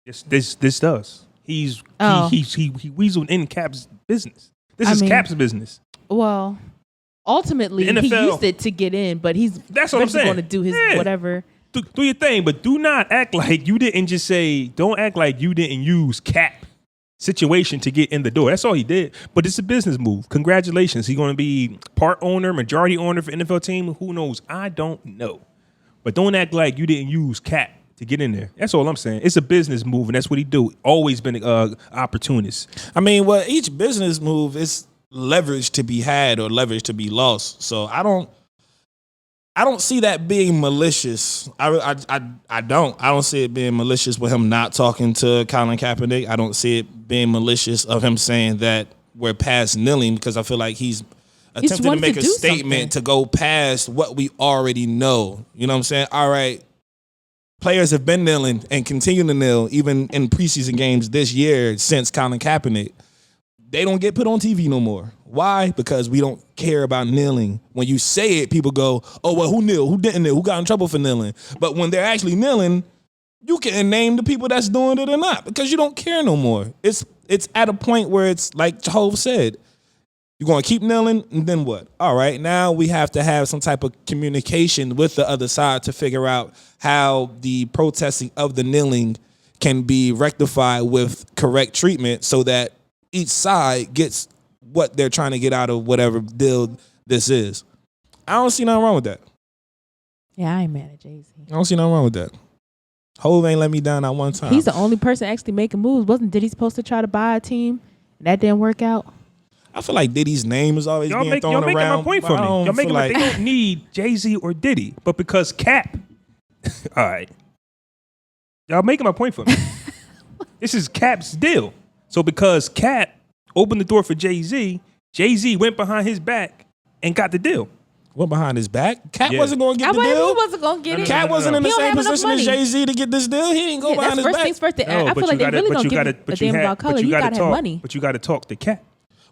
This does. He weaseled in Cap's business. This is Cap's business. Well, ultimately, The he NFL used it to get in, but That's what I'm saying. going to do his whatever. Do your thing, but do not act like you didn't just say. Don't act like you didn't use Cap situation to get in the door. That's all he did. But it's a business move. Congratulations. He's going to be part owner, majority owner for NFL team. Who knows? I don't know. But don't act like you didn't use Cap to get in there. That's all I'm saying. It's a business move, and that's what he do. Always been an opportunist. I mean, well, each business move is leverage to be had or leverage to be lost. So I don't see that being malicious. I don't see it being malicious with him not talking to Colin Kaepernick. I don't see it being malicious of him saying that we're past kneeling because I feel like he's attempting to make a statement to go past what we already know. You know what I'm saying? All right. Players have been kneeling and continue to kneel even in preseason games this year since Colin Kaepernick. They don't get put on TV no more. Why? Because we don't care about kneeling. When you say it, people go, oh, well, who kneeled? Who didn't kneel? Who got in trouble for kneeling? But when they're actually kneeling, you can name the people that's doing it or not because you don't care no more. It's at a point where it's like Hov said, you're going to keep kneeling and then what? All right, now we have to have some type of communication with the other side to figure out how the protesting of the kneeling can be rectified with correct treatment so that each side gets what they're trying to get out of whatever deal this is. I don't see nothing wrong with that. Yeah, I ain't mad at JayZ. I don't see nothing wrong with that. Hov ain't let me down that one time. He's the only person actually making moves. Did he supposed to try to buy a team and that didn't work out? I feel like Diddy's name is always being thrown around. Y'all making my point for me. Y'all making they don't need JayZ or Diddy, but because Cap. All right. Y'all making my point for me. This is Cap's deal. So because Cap opened the door for JayZ, JayZ went behind his back and got the deal. Went behind his back? Cap wasn't going to get the deal? He wasn't going to get it. Cap wasn't in the same position as JayZ to get this deal. He ain't go behind his back. That's first things first. I feel like they really don't give a damn about color. You got to have money. But you got to talk to Cap.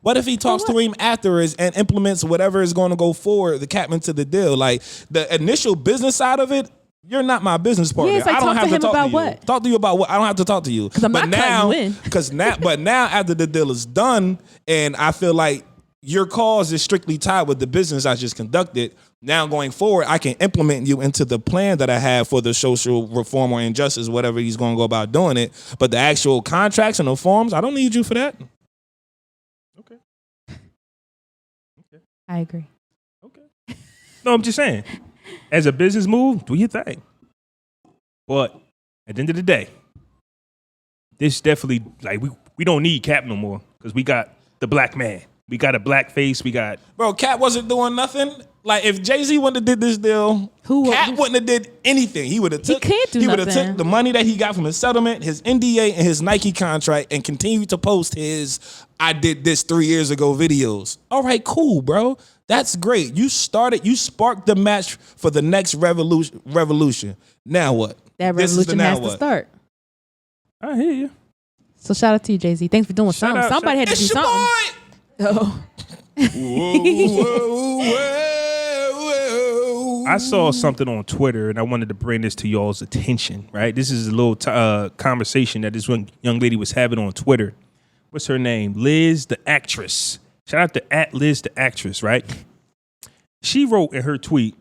What if he talks to him afterwards and implements whatever is going to go forward, the Cap into the deal? Like the initial business side of it, you're not my business partner. Yeah, I don't have to talk to you. What? Talk to you about what? I don't have to talk to you. Because I'm not cutting you in. But now after the deal is done, and I feel like your cause is strictly tied with the business I just conducted. Now going forward, I can implement you into the plan that I have for the social reform or injustice, whatever he's going to go about doing it. But the actual contracts and the forms, I don't need you for that. Okay. I agree. Okay. No, I'm just saying, as a business move, do your thing. But at the end of the day, this definitely, like, we don't need Cap no more because we got the black man. We got a black face. We got... Bro, Cap wasn't doing nothing. Like, if JayZ wouldn't have did this deal, Cap wouldn't have did anything. He would have took the money that he got from his settlement, his NDA, and his Nike contract and continued to post his I did this 3 years ago videos. All right, cool, bro. That's great. You sparked the match for the next revolution. Now what? That revolution has to start. I hear you. So shout out to you, JayZ. Thanks for doing something. Somebody had to do something. Oh. I saw something on Twitter and I wanted to bring this to y'all's attention, right? This is a little conversation that this one young lady was having on Twitter. What's her name? Liz, the actress. Shout out to @Liz, the actress, right? She wrote in her tweet,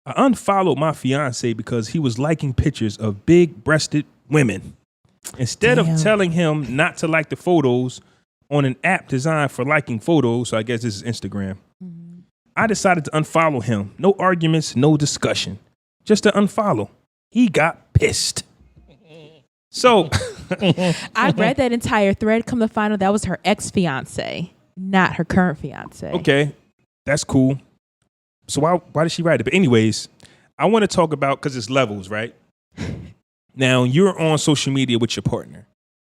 I unfollowed my fiance because he was liking pictures of big-breasted women. Instead of telling him not to like the photos on an app designed for liking photos, so I guess this is Instagram, I decided to unfollow him. No arguments, no discussion. Just to unfollow. He got pissed. So I read that entire thread. Come to find out that was her ex-fiance, not her current fiance. Okay, that's cool. So why did she write it? But anyways, I want to talk about, because it's levels, right? Now, you're on social media with your partner.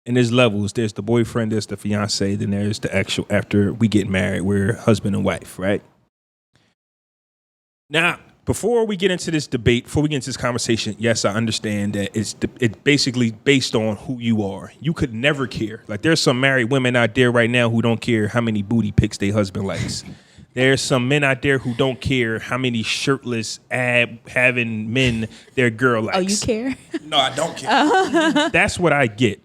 And there's levels. There's the boyfriend, there's the fiance, then there's the actual, after we get married, we're husband and wife, right? Now, before we get into this debate, before we get into this conversation, yes, I understand that it's basically based on who you are. You could never care. Like, there's some married women out there right now who don't care how many booty pics their husband likes. There's some men out there who don't care how many shirtless having men their girl likes. Oh, you care? No, I don't care. That's what I get.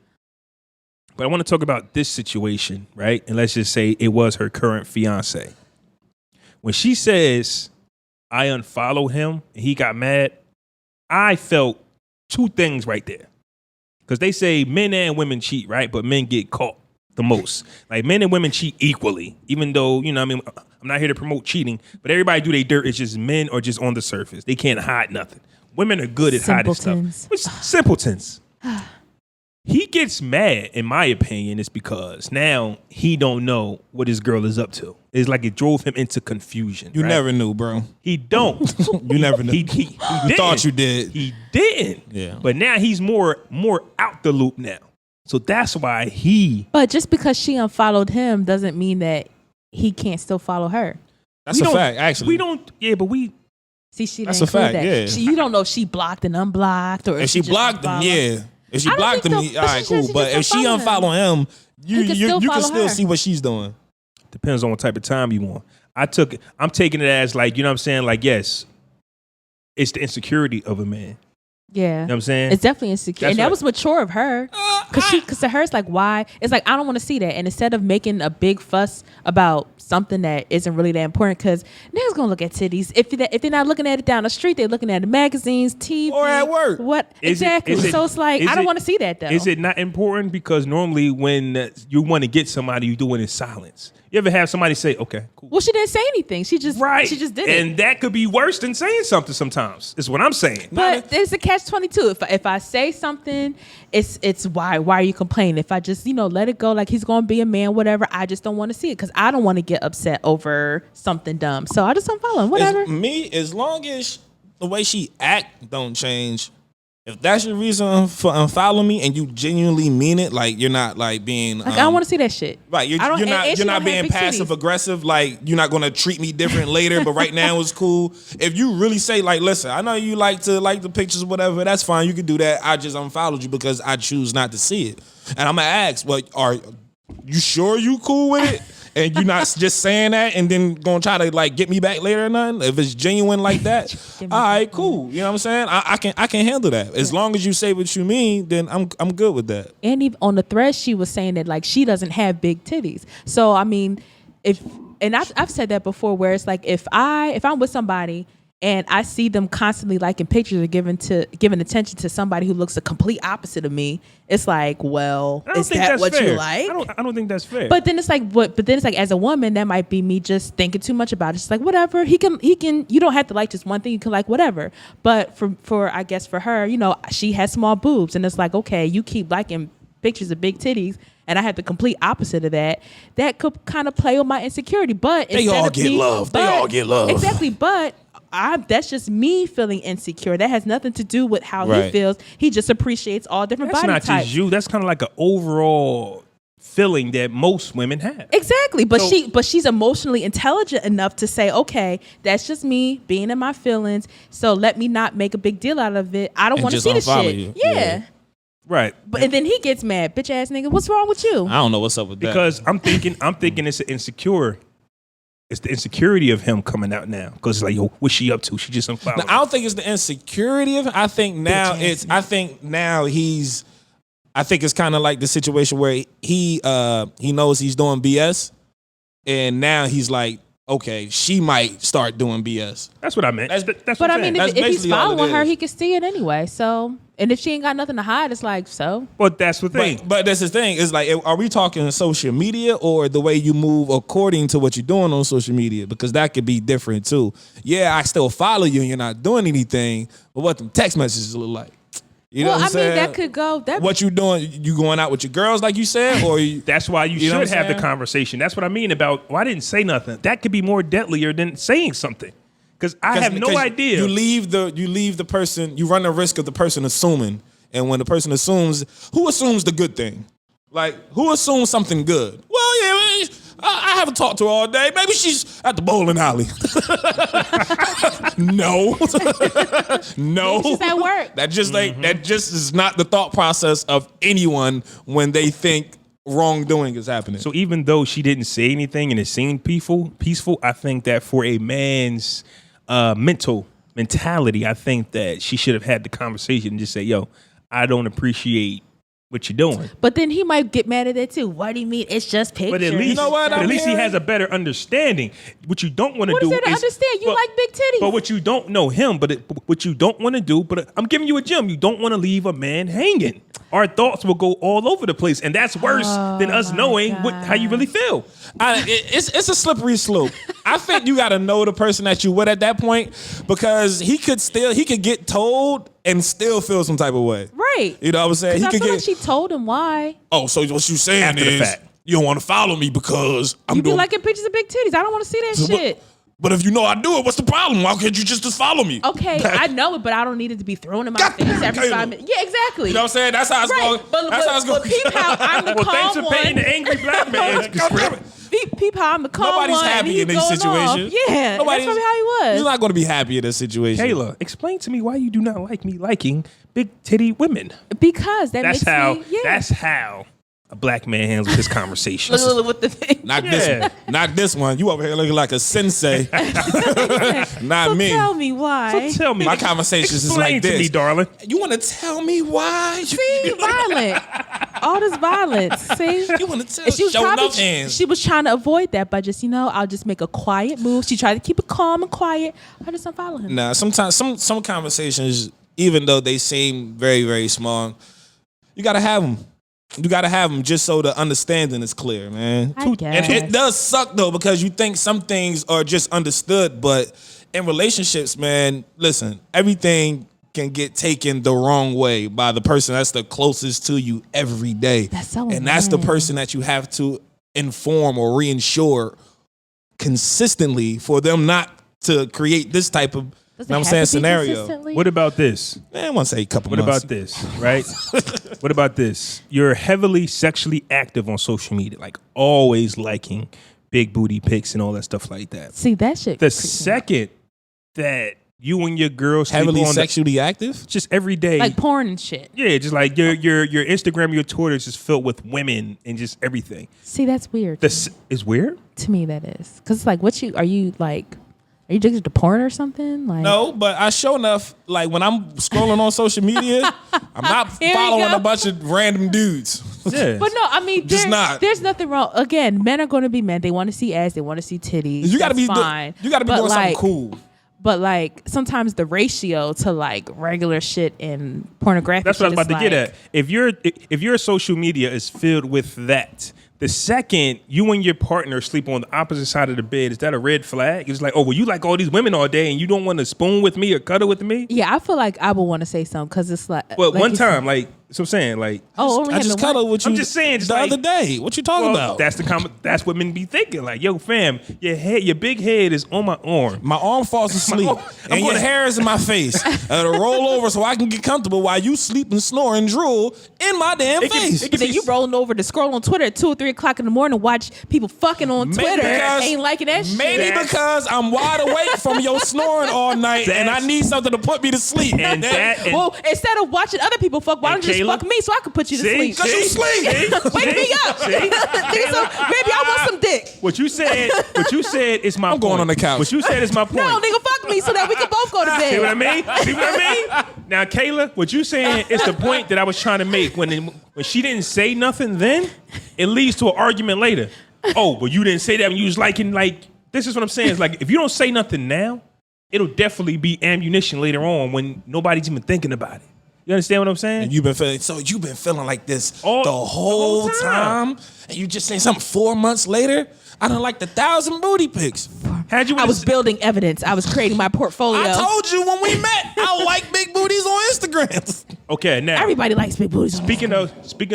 But I want to talk about this situation, right? And let's just say it was her current fiance. When she says, I unfollowed him and he got mad, I felt two things right there. Because they say men and women cheat, right? But men get caught the most. Like, men and women cheat equally, even though, you know what I mean, I'm not here to promote cheating, but everybody do their dirt. It's just men are just on the surface. They can't hide nothing. Women are good at hiding stuff. Which, simpletons. He gets mad, in my opinion, is because now he don't know what his girl is up to. It's like it drove him into confusion. You never knew, bro. He don't. You never knew. He you thought you did. He didn't. Yeah. But now he's more out the loop now. So that's why he. But just because she unfollowed him doesn't mean that he can't still follow her. That's a fact, actually. We don't. Yeah, but we. See, she that's a fact. that. Yeah. You don't know if she blocked and unblocked, or if she blocked him, yeah. If she blocked him, all right, cool. But if she unfollow him, you can still see what she's doing. Depends on what type of time you want. I'm taking it as, like, you know what I'm saying? Like, yes, it's the insecurity of a man. Yeah. You know what I'm saying? It's definitely insecure. And that was mature of her. Because to her, it's like, why? It's like, I don't want to see that. And instead of making a big fuss about something that isn't really that important, because niggas going to look at titties. If they're not looking at it down the street, they're looking at the magazines, TV. Or at work. What? Exactly. So it's like, I don't want to see that, though. Is it not important? Because normally when you want to get somebody, you do it in silence. You ever have somebody say, okay, cool. Well, she didn't say anything. She just did it. And that could be worse than saying something sometimes, is what I'm saying. But there's a catch-22. If I say something, it's why are you complaining? If I just, let it go, like he's going to be a man, whatever, I just don't want to see it because I don't want to get upset over something dumb. So I just unfollow him, whatever. As long as the way she act don't change, if that's your reason for unfollowing me and you genuinely mean it, like you're not like being like I don't want to see that shit. Right, you're not being passive aggressive. Like you're not gonna treat me different later, but right now it's cool. If you really say like, listen, I know you like the pictures, whatever. That's fine. You can do that. I just unfollowed you because I choose not to see it. And I'm gonna ask, well, are you sure you cool with it? And you're not just saying that and then gonna try to like get me back later or nothing. If it's genuine like that, all right, cool. You know what I'm saying? I can handle that. As long as you say what you mean, then I'm good with that. And even on the thread, she was saying that like she doesn't have big titties. So I mean, if and I've said that before, where it's like if I'm with somebody and I see them constantly liking pictures or giving attention to somebody who looks the complete opposite of me, it's like, well, is that what fair. you like? I don't think that's fair. But then it's like, as a woman, that might be me just thinking too much about it. It's like, whatever, he can. You don't have to like just one thing. You can like whatever. But for I guess for her, she has small boobs, and it's like, okay, you keep liking pictures of big titties, and I had the complete opposite of that. That could kind of play on my insecurity. But They all get love. They all get love. Exactly. But that's just me feeling insecure. That has nothing to do with how he feels. He just appreciates all different body types. That's not just you. That's kind of like an overall feeling that most women have. Exactly. But she's emotionally intelligent enough to say, okay, that's just me being in my feelings. So let me not make a big deal out of it. I don't want to see this shit. You. Yeah. Right. And then he gets mad. Bitch ass nigga, what's wrong with you? I don't know what's up with that. Because I'm thinking it's insecure. It's the insecurity of him coming out now. Because it's like, yo, what's she up to? She just unfollowed. I don't think it's the insecurity of him. I think now it's kind of like the situation where he knows he's doing BS, and now he's like, okay, she might start doing BS. That's what I meant. That's but what I I'm mean, saying. if he's following her, he can see it anyway. So, and if she ain't got nothing to hide, it's like, so. But that's the thing. But that's the thing. Is like, are we talking social media or the way you move according to what you're doing on social media? Because that could be different too. Yeah, I still follow you and you're not doing anything, but what them text messages look like? You know what I'm saying? That could go. What you doing? You going out with your girls like you said, or that's why you should have the conversation. That's what I mean about. Well, I didn't say nothing. That could be more deadlier than saying something, because I have no idea. You leave the person. You run the risk of the person assuming, and when the person assumes, who assumes the good thing? Like, who assumes something good? Well, yeah, I haven't talked to her all day. Maybe she's at the bowling alley. No. No. She's at work. That just is not the thought process of anyone when they think wrongdoing is happening. So even though she didn't say anything and it seemed peaceful, I think that for a man's mentality, I think that she should have had the conversation and just say, yo, I don't appreciate what you're doing. But then he might get mad at it too. What do you mean? It's just pictures. But at least, he has a better understanding. What you don't want to do is... What is there to understand? You like big titties. But what you don't know him, what you don't want to do, but I'm giving you a gem. You don't want to leave a man hanging. Our thoughts will go all over the place. And that's worse than us knowing how you really feel. It's a slippery slope. I think you got to know the person that you with at that point, because he could get told and still feel some type of way. Right. You know what I'm saying? I feel like she told him why. Oh, so what you saying is you don't want to follow me because you be liking pictures of big titties. I don't want to see that shit. But if you know I do it, what's the problem? Why can't you just follow me? Okay, I know it, but I don't need it to be thrown in my face every 5 minutes. Yeah, exactly. You know what I'm saying? That's how it's going. That's how it's going. But peep how I'm the calm one. Thanks for painting the angry black man. Peep how I'm the calm one. Nobody's happy in these situations. Yeah, that's probably how he was. You're not going to be happy in this situation. Kailah, explain to me why you do not like me liking big titty women. Because that's how a black man handles his conversations. With the thing. Not this one. You over here looking like a sensei. Not me. Tell me why. So tell me. My conversations is like this. Explain to me, darling. You want to tell me why? See, violent. All this violence. See? You want to tell show enough hands. She was trying to avoid that by just, I'll just make a quiet move. She tried to keep it calm and quiet. I just unfollow him. Nah, sometimes some conversations, even though they seem very, very small, you got to have them. You got to have them just so the understanding is clear, man. I guess. And it does suck, though, because you think some things are just understood. But in relationships, man, listen, everything can get taken the wrong way by the person that's the closest to you every day. That's so and that's the person that you have to inform or reinsure consistently for them not to create this type of scenario. What about this? Man, I want to say a couple months. What about this, right? What about this? You're heavily sexually active on social media, like always liking big booty pics and all that stuff like that. See, that shit. The second that you and your girl heavily sexually active, just every day, like porn and shit. Yeah, just like your Instagram, your Twitter is just filled with women and just everything. See, that's weird. This is weird to me. That is because it's like, are you addicted to porn or something? Like, no, but I sure enough, like when I'm scrolling on social media, I'm not following a bunch of random dudes. Yeah. But no, I mean, Just not. There's nothing wrong. Again, men are going to be men. They want to see ass. They want to see titties. You gotta That's be fine. you gotta be But, doing something like, cool. But like sometimes the ratio to like regular shit and pornographic. That's what I was about to get like, at. If your social media is filled with that, the second you and your partner sleep on the opposite side of the bed, is that a red flag? It's like, oh, well, you like all these women all day and you don't want to spoon with me or cuddle with me? Yeah, I feel like I would want to say something because it's like. Well, like one you time, said- like, so I'm saying, like, Oh, I just cuddled with you. I'm just saying, just the like- other day. What you talking about? that's what men be thinking. Like, yo, fam, your big head is on my arm. My arm falls asleep, and your hair is in my face. It'll roll over so I can get comfortable while you sleep and snore and drool in my damn face. it can Then be- you rolling over to scroll on Twitter at 2 or 3 o'clock in the morning, watch people fucking on Twitter, ain't liking that shit. Maybe because I'm wide awake from your snoring all night, and I need something to put me to sleep. And Well, instead of watching other people fuck, why don't you just Kailah? fuck me so I can put you to sleep? Cause you sleep. Wake me up. Nigga, so maybe I want some dick. What you said is my I'm going point. on the couch. What you said is my point. No, nigga, fuck me so that we can both go to bed. See what I mean? See what I mean? Now, Kailah, what you saying is the point that I was trying to make. When she didn't say nothing then, it leads to an argument later. Oh, but you didn't say that when you was liking, like, this is what I'm saying. It's like, if you don't say nothing now, it'll definitely be ammunition later on when nobody's even thinking about it. You understand what I'm saying? And you've been feeling like this the whole the whole time, and you just saying something 4 months later. I done like 1,000 booty pics. I was building evidence. I was creating my portfolio. I told you when we met, I like big booties on Instagram. Okay, now Everybody likes big booties. speaking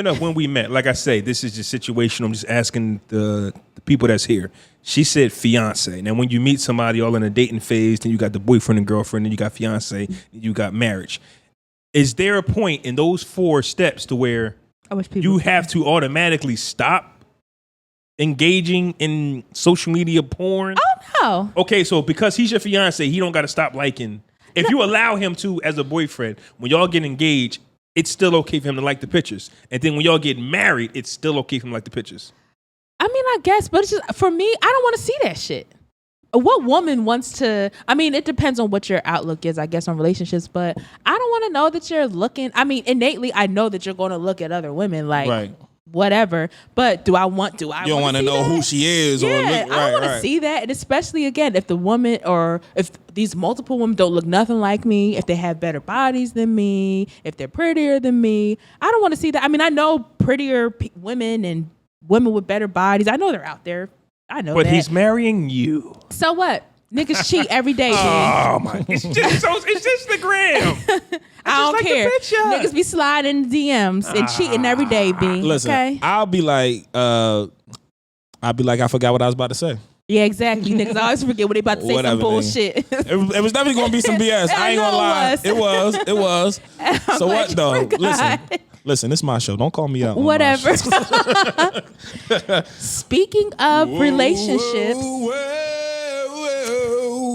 of when we met, like I say, this is just situational. I'm just asking the people that's here. She said fiance. Now, when you meet somebody all in a dating phase, then you got the boyfriend and girlfriend, then you got fiance, then you got marriage. Is there a point in those 4 steps to where you have to automatically stop engaging in social media porn? Oh no. Okay, so because he's your fiance, he don't got to stop liking. If you allow him to as a boyfriend, when y'all get engaged, it's still okay for him to like the pictures. And then when y'all get married, it's still okay for him to like the pictures. I mean, I guess, but it's just for me, I don't want to see that shit. What woman wants to? I mean, it depends on what your outlook is, I guess, on relationships. But I don't want to know that you're looking. I mean, innately, I know that you're going to look at other women, like Right. whatever. But do I want? You don't want to know who she is, Yeah, or look, I don't want to see that. And especially again, if the woman or if these multiple women don't look nothing like me, if they have better bodies than me, if they're prettier than me, I don't want to see that. I mean, I know prettier women and women with better bodies. I know they're out there. I know But that. he's marrying you. So what? Niggas cheat every day, B. Oh my! It's just the gram. I don't like the care. picture. Niggas be sliding in the DMs and cheating every day, B. Listen, okay? I'll be like, I forgot what I was about to say. Yeah, exactly. Niggas always forget what they about to say. Whatever, some bullshit. It was definitely gonna be some BS. I ain't gonna lie. It was. So what though? Listen, it's my show. Don't call me out. Whatever. Speaking of relationships,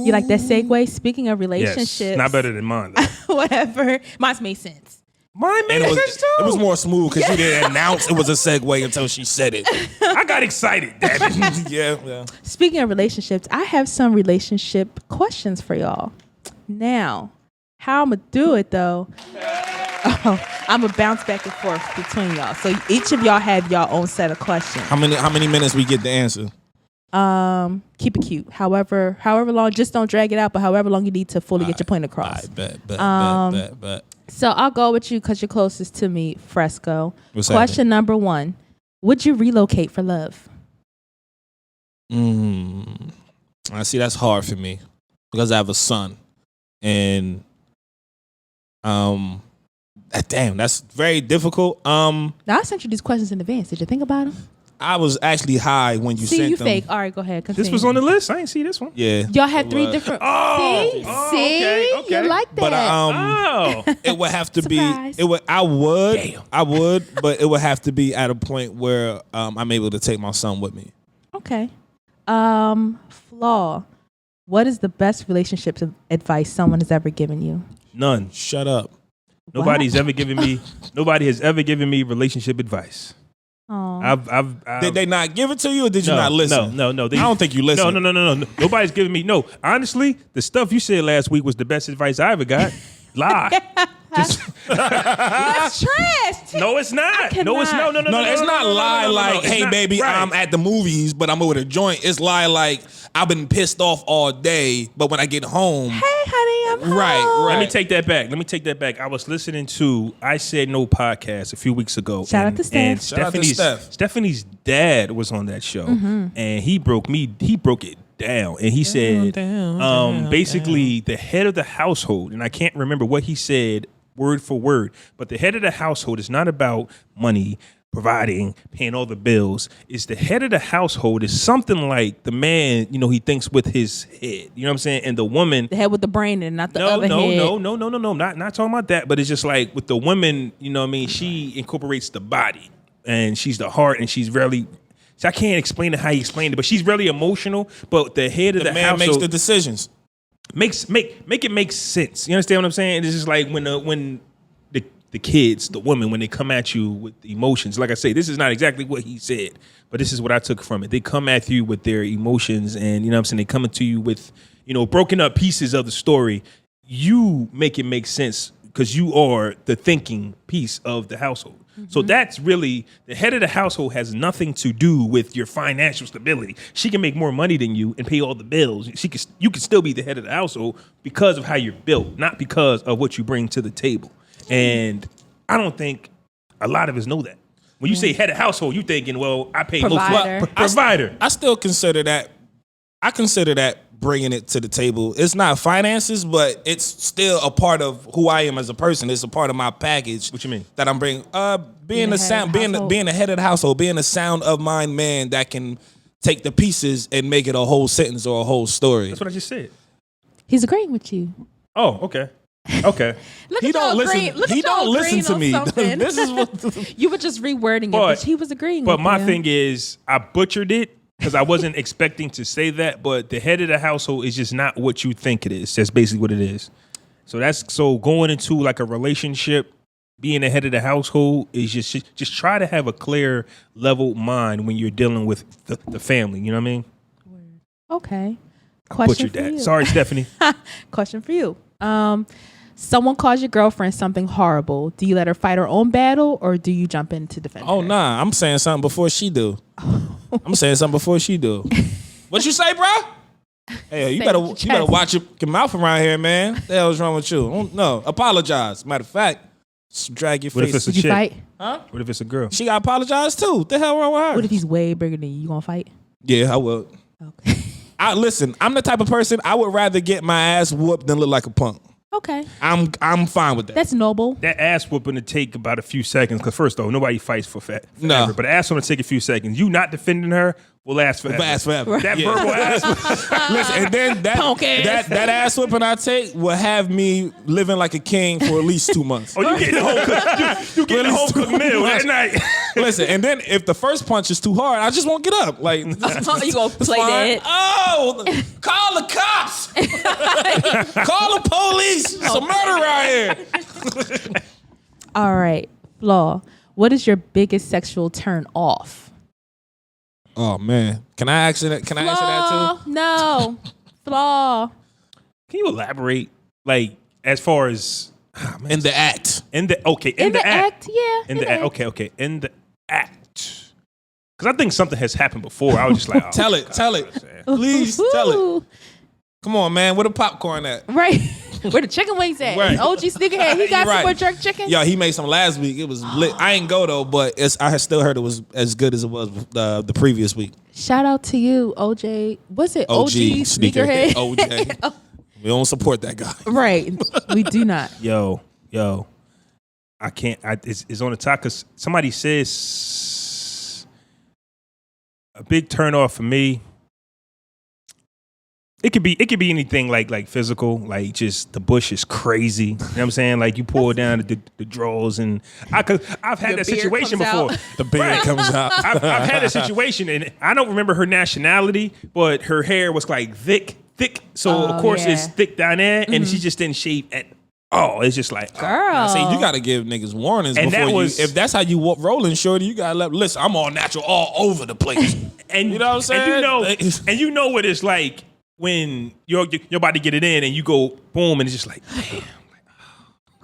you like that segue? Speaking of relationships, Yes, not better than mine. Though. Whatever. Mine made sense. Mine made And sense too. it was more smooth because you didn't announce it was a segue until she said it. I got excited. Damn it. Yeah. Speaking of relationships, I have some relationship questions for y'all. Now, how I'm gonna do it though? I'm gonna bounce back and forth between y'all. So each of y'all have y'all own set of questions. How many minutes we get to answer? Keep it cute. However long, just don't drag it out, but however long you need to fully get your point across. Bet. So I'll go with you because you're closest to me, Fresco. What's Question number 1. Would you relocate for love? I see that's hard for me because I have a son. And damn, that's very difficult. Now, I sent you these questions in advance. Did you think about them? I was actually high when you See, sent you them. fake. All right, go ahead. Continue. This was on the list. I ain't see this one. Yeah. Y'all had 3 different. See? okay. You like that. But Oh. it would have to Surprise. be. I would, but it would have to be at a point where I'm able to take my son with me. Okay. Flaw. What is the best relationship advice someone has ever given you? None. Shut up. Nobody has ever given me relationship advice. Oh. Did they not give it to you, or did you not listen? No. I don't think you listened. No. Nobody's giving me. No, honestly, the stuff you said last week was the best advice I ever got. Lie. That's trash. No, it's not. No, it's no. No, it's not lie like, hey, not, baby, right. I'm at the movies, but I'm with a joint. It's lie like, I've been pissed off all day, but when I get home. Hey, honey, I'm home. Right. Let me take that back. I was listening to I Said No podcast a few weeks ago. Shout out to Steph. And Shout out to Steph. Stephanie's dad was on that show, and he broke it down, and he said, basically the head of the household, and I can't remember what he said word for word, but the head of the household is not about money, providing, paying all the bills. Is the head of the household is something like the man, he thinks with his head. You know what I'm saying? And the woman, The head with the brain and not the other head. No. Not talking about that. But it's just like with the woman, she incorporates the body, and she's the heart, and she's really. So I can't explain it how he explained it, but she's really emotional. But the head of the man household makes the decisions. make it make sense. You understand what I'm saying? It's just like when the kids, the women, when they come at you with emotions, like I say, this is not exactly what he said, but this is what I took from it. They come at you with their emotions, and you know what I'm saying, they come to you with, broken up pieces of the story. You make it make sense because you are the thinking piece of the household. So that's really, the head of the household has nothing to do with your financial stability. She can make more money than you and pay all the bills. You can still be the head of the household because of how you're built, not because of what you bring to the table. And I don't think a lot of us know that. When you say head of household, you thinking, well, I pay Provider. most provider. I still consider that. I consider that bringing it to the table. It's not finances, but it's still a part of who I am as a person. It's a part of my package. What you mean? That I'm bringing. Being the head of the household, being a sound of mind man that can take the pieces and make it a whole sentence or a whole story. That's what I just said. He's agreeing with you. Oh, okay. Okay. Look He at y'all don't listen. agreeing. Look He at y'all don't listen agreeing to on me. something. This is what. You were just rewording it, but he was agreeing But with my you. thing is, I butchered it because I wasn't expecting to say that. But the head of the household is just not what you think it is. That's basically what it is. So going into like a relationship, being the head of the household is just try to have a clear, level mind when you're dealing with the family. You know what I mean? Okay. Question Butchered for that. you. Sorry, Stephanie. Question for you. Someone calls your girlfriend something horrible. Do you let her fight her own battle, or do you jump in to defend her? Oh nah, I'm saying something before she do. I'm saying something before she do. What you say, bro? Hey, you better watch your mouth around here, man. What the hell is wrong with you? No, apologize. Matter of fact, drag your What if face. it's a Did you chick? fight? Huh? What if it's a girl? She got to apologize too. What the hell wrong with her? What if he's way bigger than you? You gonna fight? Yeah, I will. Okay. Listen, I'm the type of person I would rather get my ass whooped than look like a punk. Okay. I'm fine with that. That's noble. That ass whooping to take about a few seconds. Because first though, nobody fights forever. No. But the ass whooping to take a few seconds. You not defending her will last forever. Last forever. That Yeah. verbal ass. Listen, and then Punk ass. that ass whipping I take will have me living like a king for at least 2 months. Oh, you getting the whole cook, you getting the whole cooked meal that night. Listen, and then if the first punch is too hard, I just won't get up. Like You gonna it's play fine. dead? Oh, call the cops. Call the police. It's a murder out here. All right, Flaw. What is your biggest sexual turn off? Oh man, can I answer that? Can I answer that too? No, Flaw. Can you elaborate, like as far as In the act. in the act? Yeah. In the act. Okay. In the act. Because I think something has happened before. I was just like, oh, Tell it. Please tell it. Ooh. Come on, man. Where the popcorn at? Right. Where the chicken wings at? Right. OG Sneakerhead. He got Right. some more jerk chicken. Yo, he made some last week. It was lit. I ain't go though, but I still heard it was as good as it was the previous week. Shout out to you, OJ. What's it? OG Sneakerhead. OJ. We don't support that guy. Right. We do not. yo, I can't. It's on the top because somebody says a big turn off for me. It could be anything like physical, like just the bush is crazy. You know what I'm saying? Like you pull down the drawers, and I've had that beard situation comes before. out. The beard comes out. I've had a situation, and I don't remember her nationality, but her hair was like thick. So Oh, of course yeah. it's thick down there, and she just didn't shave at all. It's just like, Girl. See, you got to give niggas warnings And before that was- you. If that's how you rolling, shorty, you got to listen. I'm all natural all over the place. and You know what I'm saying? and you know what it's like when you're about to get it in, and you go boom, and it's just like, damn.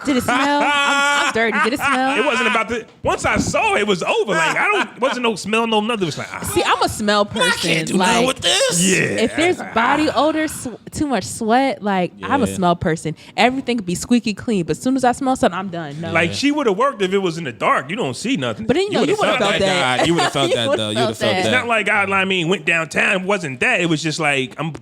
Did it smell? I'm dirty. Did it smell? It wasn't about the. Once I saw it, it was over. Like wasn't no smell, no nothing. It was like, See, I'm a smell person. I can't do like, nothing with this. yeah. If there's body odor, too much sweat, like I'm a Yeah. smell person. Everything could be squeaky clean, but as soon as I smell something, I'm done. No. Like she would have worked if it was in the dark. You don't see nothing. But then you would've would have felt felt that. that. You would've felt that, would've though. You would've felt It's that. not like I mean went downtown. It wasn't that. It was just like I'm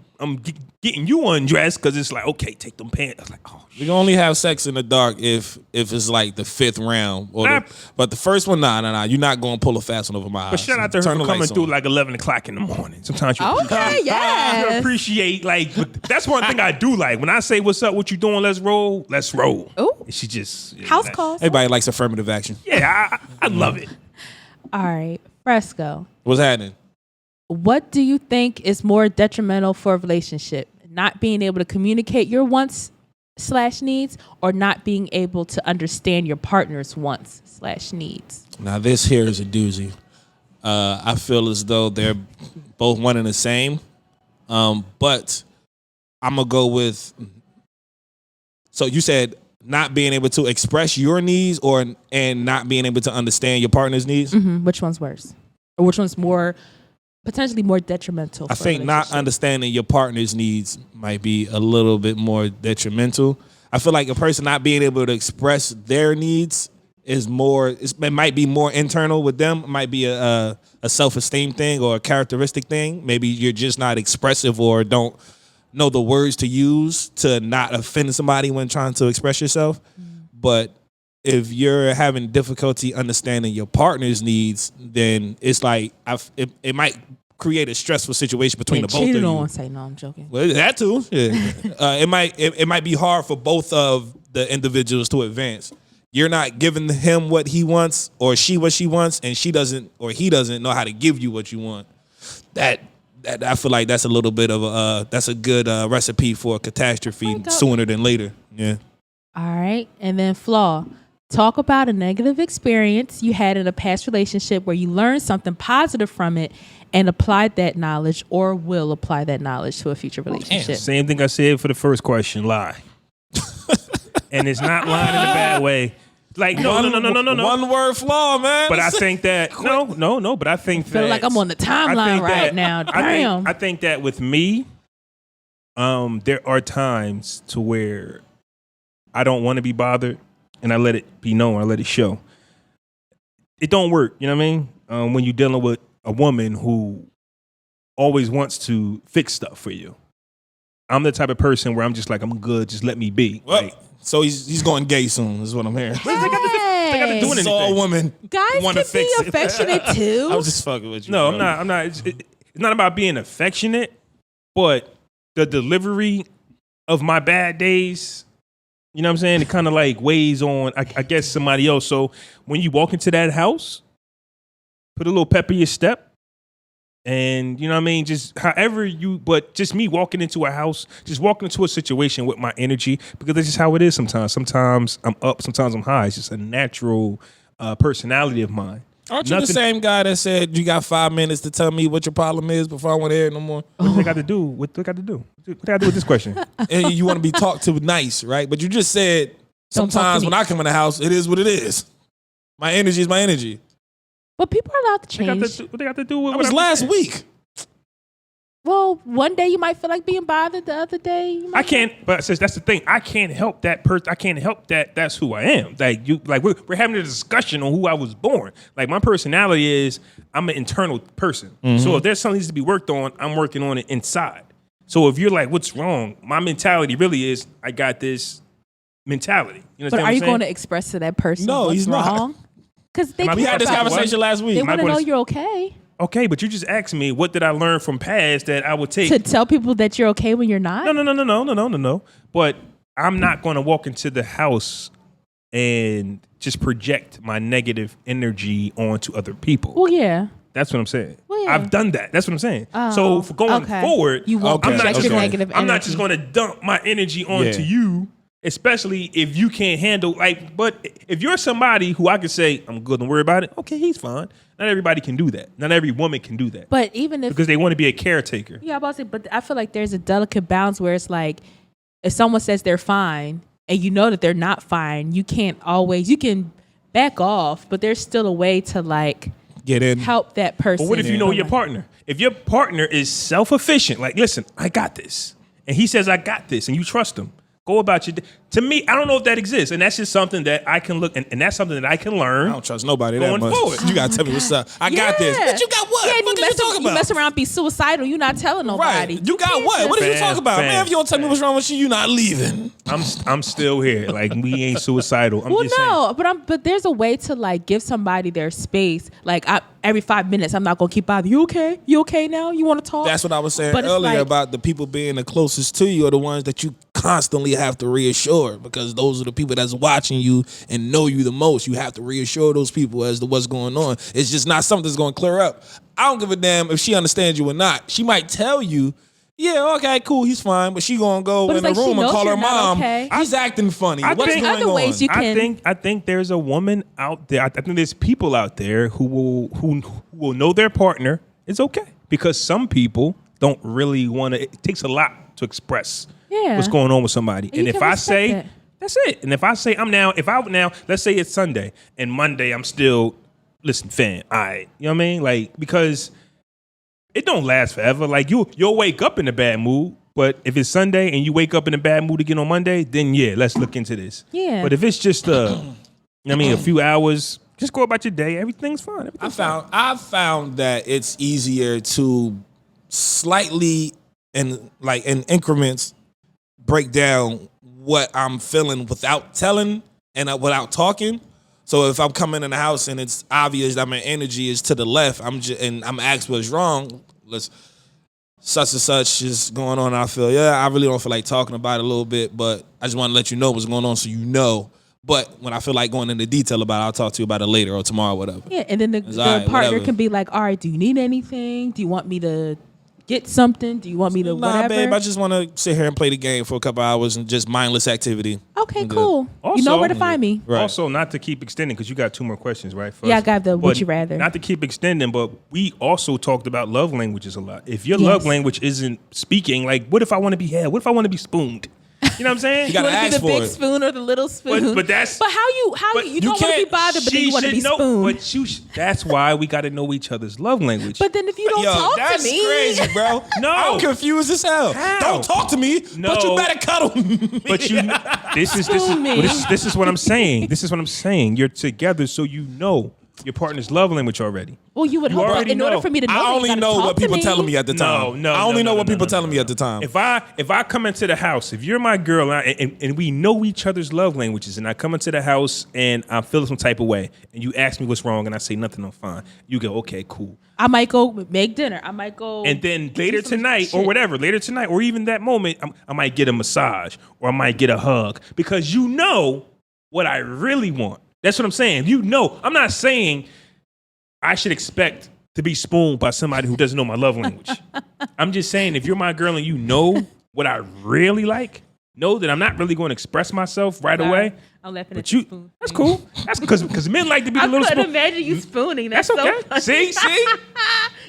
getting you undressed because it's like, okay, take them pants. I was like, oh We can only have sex in the dark if it's like the fifth round. But the first one, nah. You're not going to pull a fast one over my eyes. But shout out to her Turn for the coming lights through on. like 11 o'clock in the morning. Sometimes you Okay, you yes. appreciate but that's one thing I do like. When I say, what's up, what you doing, let's roll. Ooh. And she just House calls. Everybody likes affirmative action. Yeah, I love it. All right, Fresco. What's happening? What do you think is more detrimental for a relationship? Not being able to communicate your wants/needs, or not being able to understand your partner's wants/needs? Now, this here is a doozy. I feel as though they're both one and the same. But I'm going to go with... So you said not being able to express your needs and not being able to understand your partner's needs? Which one's worse? Or which one's potentially more detrimental? I think not understanding your partner's needs might be a little bit more detrimental. I feel like a person not being able to express their needs is it might be more internal with them. It might be a self-esteem thing or a characteristic thing. Maybe you're just not expressive or don't know the words to use to not offend somebody when trying to express yourself. But if you're having difficulty understanding your partner's needs, then it's like it might create a stressful situation between the both of you. On, say no, I'm joking. Well, that too. Yeah. It might be hard for both of the individuals to advance. You're not giving him what he wants or she what she wants, and she doesn't or he doesn't know how to give you what you want. That I feel like that's a little bit of that's a good recipe for a catastrophe sooner than later. Yeah. All right, and then Flaw. Talk about a negative experience you had in a past relationship where you learned something positive from it and applied that knowledge or will apply that knowledge to a future relationship. Same thing I said for the first question, lie. And it's not lying in a bad way. Like, no. One word flaw, man. But I think that, no, but I think that. I feel like I'm on the timeline right now. Damn. I think that with me, there are times to where I don't want to be bothered. And I let it be known. I let it show. It don't work. You know what I mean? When you're dealing with a woman who always wants to fix stuff for you. I'm the type of person where I'm just like, I'm good. Just let me be. Well, like, so he's going gay soon, is what I'm hearing. they got to do This is anything. all women. Guys wanna can be fix it. affectionate too. I was just fucking with you. No, bro. I'm not. It's not about being affectionate, but the delivery of my bad days, you know what I'm saying? It kind of like weighs on, I guess, somebody else. So when you walk into that house, put a little pep in your step. And, you know what I mean? Just however but just me walking into a house, just walking into a situation with my energy, because that's just how it is sometimes. Sometimes I'm up, sometimes I'm high. It's just a natural personality of mine. Aren't you the same guy that said you got 5 minutes to tell me what your problem is before I want to hear it no more? What do they got to do? What do they got to do? What do I do with this question? And you want to be talked to nice, right? But you just said Don't talk to sometimes me. when I come in the house, it is what it is. My energy is my energy. But people are allowed to change. What they got to do with That was what I'm last saying? week. Well, one day you might feel like being bothered. The other day you might I can't, but since that's the thing, I can't help that person. I can't help that. That's who I am. We're having a discussion on who I was born. Like my personality is, I'm an internal person. So if there's something that needs to be worked on, I'm working on it inside. So if you're like, what's wrong? My mentality really is, I got this mentality. You know But what are I'm you saying? going to express to that person No, what's he's not. wrong? Because they We We care had this about conversation last you. week. They Am I want to gonna know s- you're okay. Okay, but you just asked me, what did I learn from past that I would take? To tell people that you're okay when you're not? No. But I'm not going to walk into the house and just project my negative energy onto other people. Well, yeah. That's what I'm saying. Well, yeah. I've done that. That's what I'm saying. Oh, So for going okay. forward, You won't Okay. I'm not project just your gonna, negative I'm not energy. just going to dump my energy onto you, especially if you can't handle But if you're somebody who I can say I'm good, don't worry about it. Okay, he's fine. Not everybody can do that. Not every woman can do that But even if because they want to be a caretaker. yeah, I'm about to say, but I feel like there's a delicate balance where it's like if someone says they're fine, and you know that they're not fine, you can back off, but there's still a way to like get in, help that person. But what if you know your partner? If your partner is self-efficient, like, listen, I got this, and he says I got this, and you trust him, go about your day. To me, I don't know if that exists, and that's just something that I can look, and that's something that I can learn. I don't trust nobody that going much. forward. You gotta tell me what's up. I got this. But you got what? Yeah, What are you talking about? You mess around, be suicidal. You're not telling nobody. Right. You got what? What are you talking about? Man, if you don't tell me what's wrong with you, you're not leaving. I'm still here. Like, we ain't suicidal. I'm Well, just saying. but there's a way to like give somebody their space. Like every 5 minutes, I'm not gonna keep bothering you. Okay? You okay now? You want to talk? That's what I was saying But it's earlier like- about the people being the closest to you are the ones that you constantly have to reassure, because those are the people that's watching you and know you the most. You have to reassure those people as to what's going on. It's just not something that's going to clear up. I don't give a damn if she understands you or not. She might tell you, yeah, okay, cool, he's fine, but she going to go But in it's the like she room and knows call her you're not mom. okay. He's acting funny. What's think going other on? ways you can- I think there's a woman out there. I think there's people out there who will know their partner is okay, because some people don't really want to. It takes a lot to express what's going on with somebody. And And you if can I respect say it. that's it, and if I say let's say it's Sunday and Monday, I'm still listen, fam. All right, you know what I mean? Like, because it don't last forever. Like, you'll wake up in a bad mood. But if it's Sunday and you wake up in a bad mood again on Monday, then yeah, let's look into this. Yeah. But if it's just a few hours, just go about your day. Everything's fine. I found that it's easier to slightly in increments break down what I'm feeling without telling and without talking. So if I'm coming in the house and it's obvious that my energy is to the left, I'm asked what's wrong. Such and such is going on. I feel, I really don't feel like talking about it a little bit, but I just want to let you know what's going on so you know. But when I feel like going into detail about it, I'll talk to you about it later or tomorrow, whatever. Yeah, and then the all right, partner whatever. can be like, all right, do you need anything? Do you want me to get something? Do you want me to Nah, whatever? babe, I just want to sit here and play the game for a couple hours and just mindless activity. Okay, I'm good. cool. You know Also- where to find me. Right. Also, not to keep extending, because you got 2 more questions, right? Yeah, I got the would But you rather. Not to keep extending, but we also talked about love languages a lot. If your Yes. love language isn't speaking, like, what if I want to be held? What if I want to be spooned? You know what I'm saying? You gotta want to be ask the for big it. spoon or the little spoon? But that's- But how you but you you don't want to be can't- bothered, but then She you want to should be know, spooned. but that's why we got to know each other's love language. But then if you don't talk that's to me, crazy, bro. No. I'm confused as hell. How? Don't talk to me, No. but you better cuddle me. But this is Spoon me. this is what I'm saying. This is what I'm saying. You're together, so you know your partner's love language already. well, you would You hope already in order know. for me to know. I that, you only gotta know talk what to people me. telling me at the time. No, I only know what people no, telling me no. at the time. If I come into the house, if you're my girl and we know each other's love languages, and I come into the house and I feel some type of way, and you ask me what's wrong, and I say nothing, I'm fine. You go, okay, cool. I might go make dinner. I might go. And then do later some tonight shit. or whatever, later tonight or even that moment, I might get a massage or I might get a hug, because you know what I really want. That's what I'm saying. You know, I'm not saying I should expect to be spooned by somebody who doesn't know my love language. I'm just saying, if you're my girl and you know what I really like, know that I'm not really going to express myself right Sorry. away. I'm laughing But at you, the spoon. that's cool. That's because men like to be the I little couldn't spoon. imagine you spooning. That's, That's so okay. funny. See?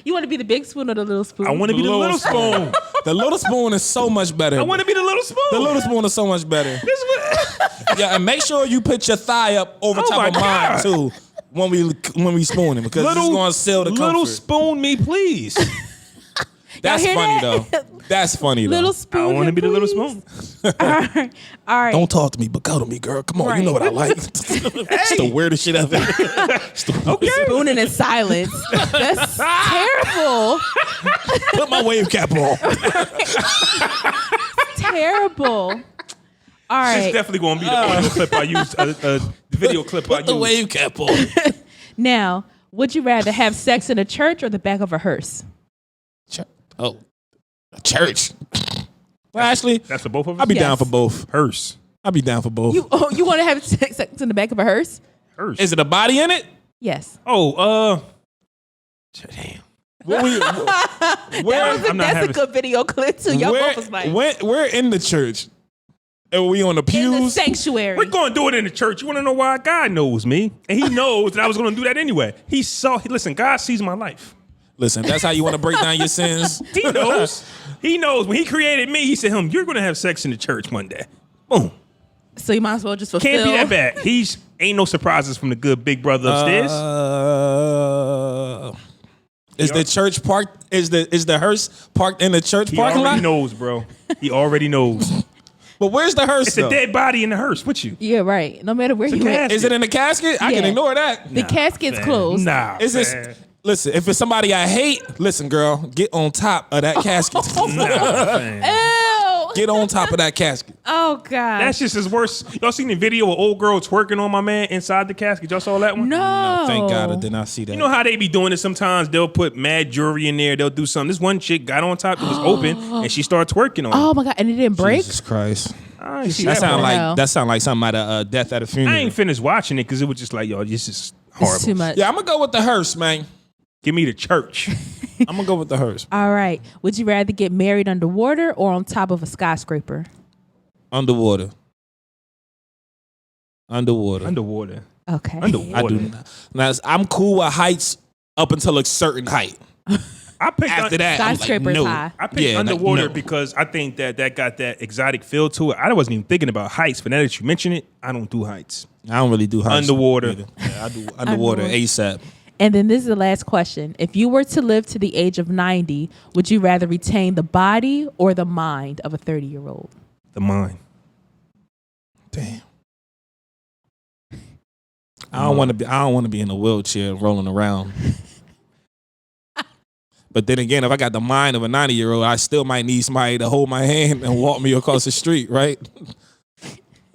You want to be the big spoon or the little spoon? I want to be the little spoon. The little spoon is so much better. I want to be the little spoon. The little spoon is so much better. This is what- Yeah, and make sure you put your thigh up over Oh top my of mine God. too when we spooning, because it's going to sell the little comfort. spoon me, please. That's hear funny that? though. That's funny Little though. spoon. I want to him, be the little please. spoon. All right. Don't talk to me, but cuddle me, girl. Come on, Right. you know what I like. It's the weirdest shit ever. Okay. Spooning in silence. That's terrible. Put my wave cap on. Terrible. All It's right. definitely going to be the audio clip I use, the video clip I Put the use. wave cap on. Now, would you rather have sex in a church or the back of a hearse? Oh, a church. Well, actually, That's for both of us? I'll be Yes. down for both. Hearse. I'll be down for both. You want to have sex in the back of a hearse? Hearse. Is it a body in it? Yes. Oh, damn. What we, where, That's a good video clip too. Y'all both was like we're in the church. Are we on the in pews? the sanctuary. We're going to do it in the church. You want to know why? God knows me. And he knows that I was going to do that anyway. Listen, God sees my life. Listen, that's how you want to break down your sins. He knows. He knows. When he created me, he said, you're going to have sex in the church one day. Boom. So you might as well just fulfill. Can't be that bad. He's ain't no surprises from the good big brother upstairs. Is the church parked? Is the hearse parked in the church parking lot? He already knows, bro. He already knows. But where's the hearse? It's a dead body in the hearse with you. Yeah, right. No matter where you at. Is it in the casket? I can ignore that. The casket's closed. Nah. Is this? Listen, if it's somebody I hate, listen, girl, get on top of that casket. Ew. Get on top of that casket. Oh God. That's just as worse. Y'all seen the video of old girl twerking on my man inside the casket? Y'all saw that one? No. Thank God I did not see that. You know how they be doing it sometimes? They'll put mad jewelry in there. They'll do something. This one chick got on top. It was open, and she started twerking on it. Oh my God. And it didn't break? Jesus Christ. I ain't see That sound part. like that sound like something out of Death at a Funeral. I ain't finished watching it because it was just like, yo, this is horrible. It's too much. Yeah, I'm gonna go with the hearse, man. Give me the church. I'm gonna go with the hearse. All right. Would you rather get married underwater or on top of a skyscraper? Underwater. Underwater. Okay. Underwater. I do not. Now, I'm cool with heights up until a certain height. I picked After that, I'm like, Skyscraper's no. high. I picked underwater no. because I think that got that exotic feel to it. I wasn't even thinking about heights, but now that you mention it, I don't do heights. I don't really do heights. Underwater. either. Yeah, I do underwater ASAP. And then this is the last question. If you were to live to the age of 90, would you rather retain the body or the mind of a 30-year-old? The mind. Damn. I don't want to be in a wheelchair rolling around. But then again, if I got the mind of a 90-year-old, I still might need somebody to hold my hand and walk me across the street, right?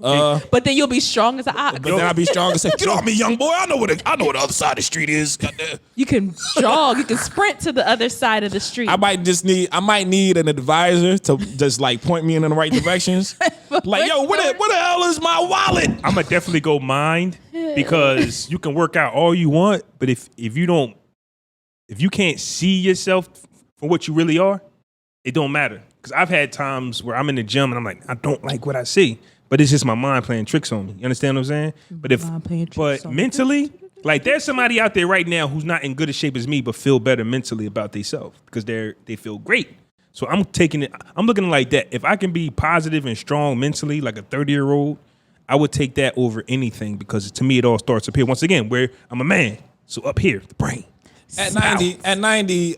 But then you'll be strong as an ox. But then I'll be strong and say, "Get off me, young boy! I know what the other side of the street is." Goddamn. You can jog. You can sprint to the other side of the street. I might need an advisor to just like point me in the right directions. Like, yo, where the hell is my wallet? I'm gonna definitely go mind because you can work out all you want, but if you can't see yourself for what you really are, it don't matter. Because I've had times where I'm in the gym and I'm like, I don't like what I see, but it's just my mind playing tricks on me. You understand what I'm saying? But mentally, like there's somebody out there right now who's not in good a shape as me, but feel better mentally about themselves because they feel great. So I'm taking it. I'm looking like that. If I can be positive and strong mentally, like a 30-year-old, I would take that over anything because to me it all starts up here. Once again, where I'm a man, so up here, the brain. At 90,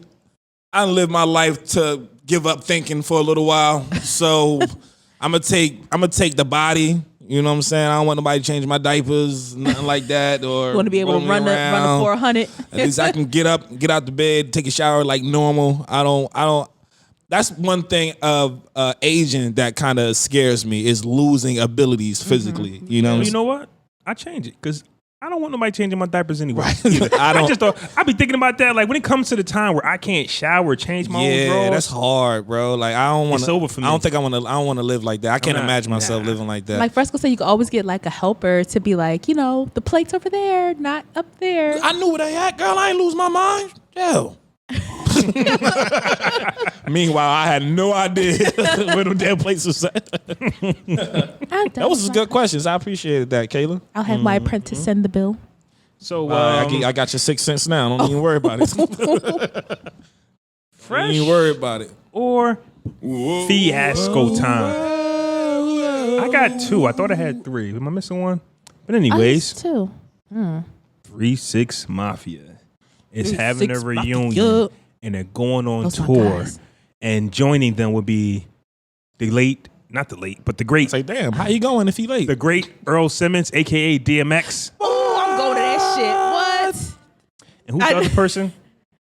I lived my life to give up thinking for a little while. So I'm gonna take the body. You know what I'm saying? I don't want nobody to change my diapers, nothing like that. Or want to be able to run a 400. At least I can get out the bed, take a shower like normal. I don't. That's one thing of aging that kind of scares me is losing abilities physically. You know. You know what? I change it because I don't want nobody changing my diapers anyway. Right. I be thinking about that. Like when it comes to the time where I can't shower, change my own drawers. Yeah, that's hard, bro. Like I don't want to. It's over for me. I don't want to live like that. I can't imagine myself living like that. Like Fresco said, you could always get like a helper to be like, the plate's over there, not up there. I knew where they at, girl. I ain't lose my mind. Yo. Meanwhile, I had no idea where the damn place was at. That was some good questions. I appreciated that, Kailah. I'll have my apprentice send the bill. So I got your 6 cents now. Don't even worry about it. Fresh Don't even worry about it. or Fiasco time. I got 2. I thought I had 3. Am I missing one? But anyways, 2. 3-6 Mafia is 3-6 having a reunion Mafia. and they're going on Those my tour. guys. And joining them would be the great, Say, damn, how you going if he late? the great Earl Simmons, aka DMX. Oh, I'm going to that shit. What? And who's the other person?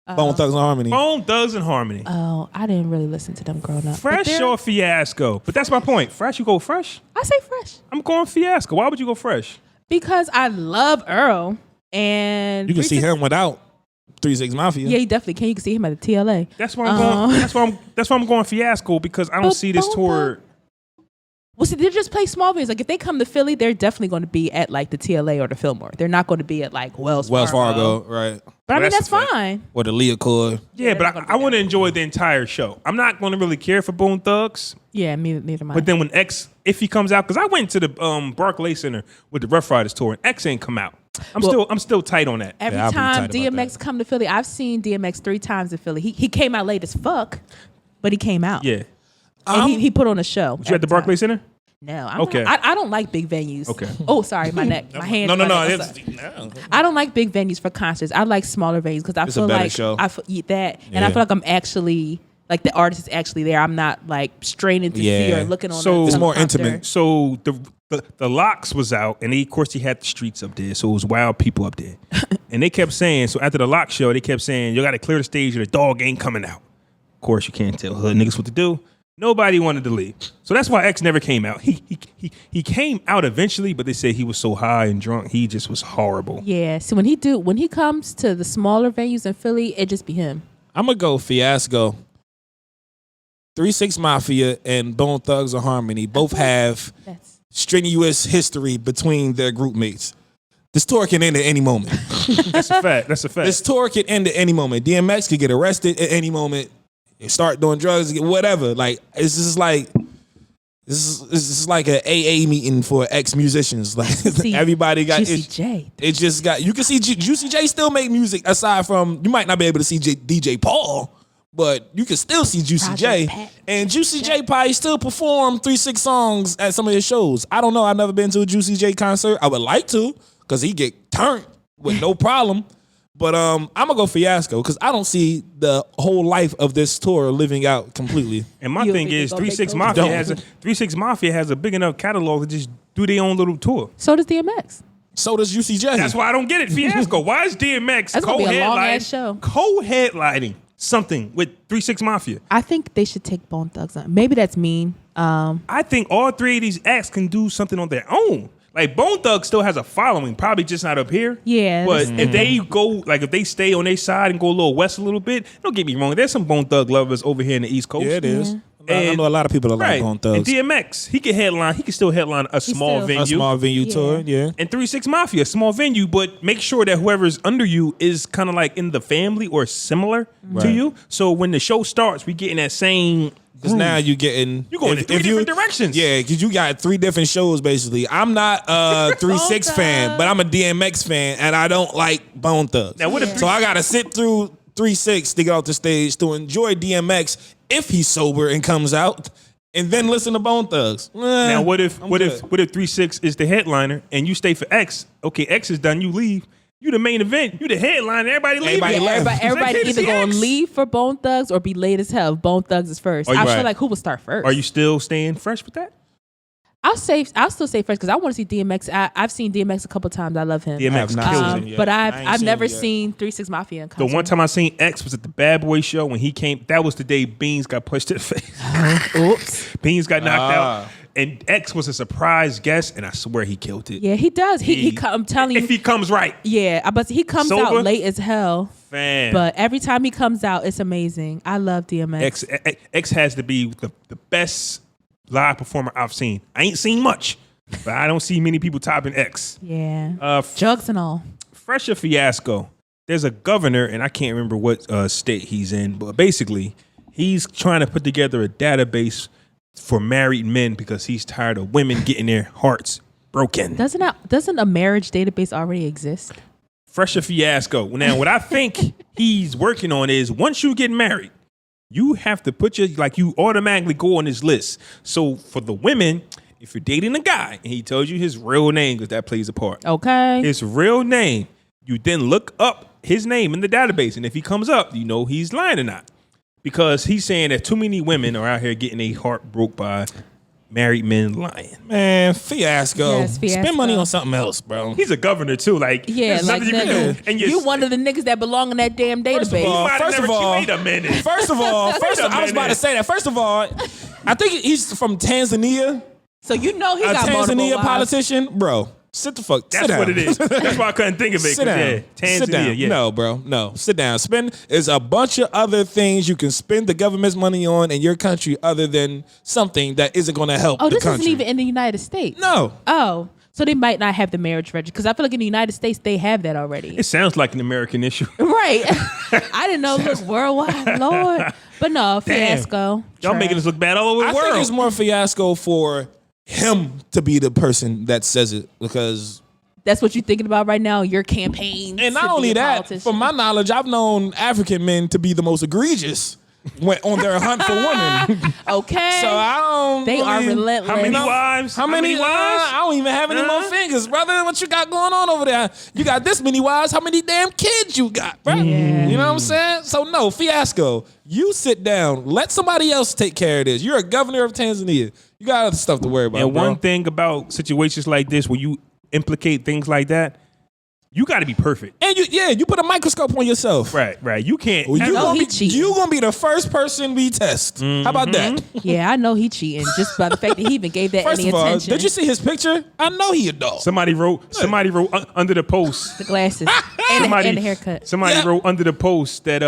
Bone Thugs and Harmony. Bone Thugs and Harmony. Oh, I didn't really listen to them growing up. Fresh or Fiasco? But that's my point. Fresh, you go Fresh? I say Fresh. I'm going Fiasco. Why would you go Fresh? Because I love Earl. And You can see him without 3-6 Mafia. Yeah, you definitely can. You can see him at the TLA. That's why I'm going. That's why I'm going Fiasco because I don't see this tour. Well, see, they just play small venues. Like if they come to Philly, they're definitely going to be at like the TLA or the Fillmore. They're not going to be at like Wells Fargo, right? But I mean, that's that's the fine. Or the Lee Accord. Yeah, but I want to enjoy the entire show. I'm not going to really care for Bone Thugs. Yeah, neither am I. But then when if he comes out, because I went to the Barclays Center with the Rough Riders tour, and X ain't come out. I'm still tight on that. Every I'll be time tight about DMX come to Philly, I've seen DMX 3 times in Philly. He came out late as fuck, but he came out. Yeah. And he put on a show. You at the Barclays Center? No, Okay. I don't like big venues. Okay. Oh, sorry, my neck, my hand. No. No. I don't like big venues for concerts. I like smaller venues because I It's a feel better like show. I eat that, and I Yeah. feel like I'm actually like the artist is actually there. I'm not like straining to see Yeah. or looking on. So- a It's more teleprompter. intimate. So the Locks was out, and of course he had the streets up there, so it was wild people up there, and they kept saying. So after the Lock show, they kept saying, "You got to clear the stage, or the dog ain't coming out." Of course, you can't tell hood niggas what to do. Nobody wanted to leave, so that's why X never came out. He came out eventually, but they said he was so high and drunk, he just was horrible. Yeah. So when he comes to the smaller venues in Philly, it just be him. I'm gonna go Fiasco. 3-6 Mafia and Bone Thugs and Harmony both have That's strenuous history between their group mates. This tour can end at any moment. That's a fact. That's a fact. This tour can end at any moment. DMX could get arrested at any moment, start doing drugs, whatever. Like it's just like this is like an AA meeting for ex musicians. Like See, everybody got Juicy it. J. It just got you can see Juicy J still make music aside from you might not be able to see DJ Paul, but you can still see Juicy Project J. Pat. And Juicy J probably still perform 3-6 songs at some of his shows. I don't know. I've never been to a Juicy J concert. I would like to because he get turned with no problem. But I'm gonna go Fiasco because I don't see the whole life of this tour living out completely. And my You thing think is, they gonna 3-6 make Mafia those? has a 3-6 Mafia has a big enough catalog to just do their own little tour. So does DMX. So does Juicy J. That's why I don't get it. Fiasco. Why is DMX That's gonna be a long-ass show. co-headlining something with 3-6 Mafia? I think they should take Bone Thugs on. Maybe that's mean. I think all three of these acts can do something on their own. Like Bone Thugs still has a following, probably just not up here. Yeah, But that's- if they go, like if they stay on their side and go a little west a little bit, don't get me wrong. There's some Bone Thug lovers over here in the East Coast. Yeah, it is. I And- know a lot of people that like Right. Bone And Thugs. DMX, he can headline. He can still headline a small still- venue. A small venue Yeah. tour, yeah. And 3-6 Mafia, small venue, but make sure that whoever's under you is kind of like in the family or similar Right. to you. So when the show starts, we get in that same. Because now you getting You going in three different directions. Yeah, because you got 3 different shows basically. I'm not a 3-6 Bone fan, Thugs. but I'm a DMX fan, and I don't like Bone Thugs. Now, what if So I gotta sit through 3-6 to get off the stage to enjoy DMX if he's sober and comes out, and then listen to Bone Thugs. Now what if I'm what good. if what if 3-6 is the headliner and you stay for X? Okay, X is done. You leave. You the main event. You the headliner. Everybody leave. Everybody left. Everybody Is that either going to KCX? leave for Bone Thugs or be late as hell. if Bone Thugs is first. Are you I right? feel like who will start first? Are you still staying fresh with that? I'll still say first because I want to see DMX. I've seen DMX a couple times. I love him. DMX have not kills seen it. it. But I ain't I've seen never it yet. seen 3-6 Mafia in The concert. one time I seen X was at the Bad Boy show when he came. That was the day Beans got pushed to the face. Oops. Beans got knocked Ah. out, and X was a surprise guest, and I swear he killed it. Yeah, he does. I'm telling If you. he comes right, Yeah, but he comes Sober? out late as hell. fan. But every time he comes out, it's amazing. I love DMX. X has to be the best live performer I've seen. I ain't seen much, but I don't see many people topping X. Yeah. Jugs and all. Fresher Fiasco. There's a governor, and I can't remember what state he's in, but basically, he's trying to put together a database for married men because he's tired of women getting their hearts broken. Doesn't a marriage database already exist? Fresher Fiasco. Now, what I think he's working on is once you get married, you have to put you automatically go on this list. So for the women, if you're dating a guy and he tells you his real name, because that plays a part, Okay. his real name, you then look up his name in the database. And if he comes up, you know he's lying or not. Because he's saying that too many women are out here getting their heart broke by married men lying. Man, Fiasco. Yes, Fiasco. Spend money on something else, bro. He's a governor too. Like, Yeah, there's like nothing you can do. And you one of the niggas that belong in that damn First of database. all, wait a minute. First of all, a I was about to minute. say that. First of all, I think he's from Tanzania. So you know he A got multiple Tanzania wives. politician, bro. Sit the fuck. That's sit down. what it is. That's why I couldn't think of it. 'cause, Sit down. Yeah, Tanzania. Sit down. Yeah. No, bro. No. Sit down. There's a bunch of other things you can spend the government's money on in your country other than something that isn't going to help Oh, the this country. isn't even in the United States. No. Oh, so they might not have the marriage register because I feel like in the United States they have that already. It sounds like an American issue. Right. I didn't know. Look, worldwide, Lord. But no, Fiasco. Y'all making us look bad all over the I world. think it's more Fiasco for him to be the person that says it because. That's what you're thinking about right now. Your campaign. And to not be only a that, politician. from my knowledge, I've known African men to be the most egregious went on their hunt for women. Okay. So I don't. They are relentless. How many wives? How many wives? I don't even have any more fingers, brother. What you got going on over there? You got this many wives. How many damn kids you got, bro? Yeah. You know what I'm saying? So no, Fiasco, you sit down. Let somebody else take care of this. You're a governor of Tanzania. You got other stuff to worry about. And bro. one thing about situations like this, where you implicate things like that, you got to be perfect. And you put a microscope on yourself. Right. You can't. Well, you know he gonna cheating. you gonna be the first person we test. How about that? Yeah, I know he cheating just by the fact that he even gave that First any of all, attention. did you see his picture? I know he a dog. Somebody wrote under the post. The glasses and the haircut. Somebody wrote under the post that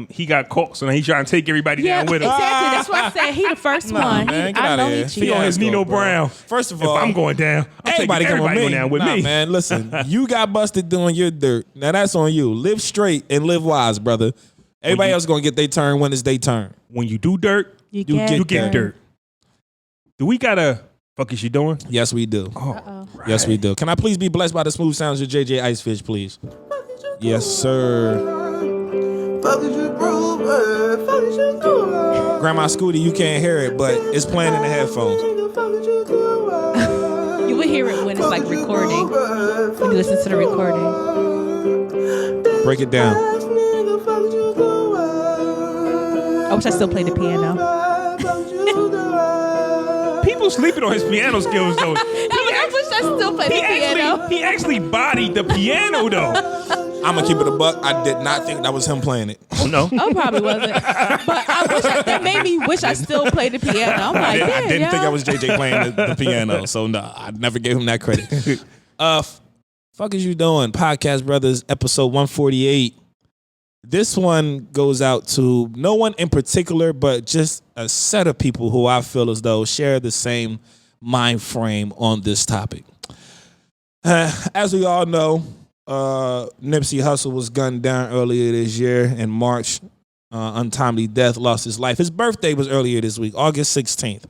he got caught, so now he's trying to take everybody Yeah, down with him. exactly. That's why I said he the first one. man, get I outta know here. he He cheating. on his Fiasco, Nino bro. Brown. First of all, if I'm going down, I'm everybody taking come everybody with me. going down with Nah, me. man, listen, you got busted doing your dirt. Now that's on you. Live straight and live wise, brother. Everybody else gonna get their turn when it's their turn. When you do dirt, You you get dirt. dirt. Do we gotta fuck is you doing? Yes, we do. Uh-oh. Yes, we do. Can I please be blessed by the smooth sounds of JJ Icefish, please? Yes, sir. Grandma Scooty, you can't hear it, but it's playing in the headphones. You would hear it when it's like recording. When you listen to the recording. Break it down. I wish I still played the piano. People sleeping on his piano skills though. I wish I still played the piano. He actually bodied the piano though. I'm gonna keep it a buck. I did not think that was him playing it. Oh no. I probably wasn't. But that made me wish I still played the piano. I'm like, I didn't yeah. think I was JJ playing the piano, so no, I never gave him that credit. Fuck is you doing? Podcast Brothers, episode 148. This one goes out to no one in particular, but just a set of people who I feel as though share the same mind frame on this topic. As we all know, Nipsey Hussle was gunned down earlier this year in March. Untimely death, lost his life. His birthday was earlier this week, August 16th.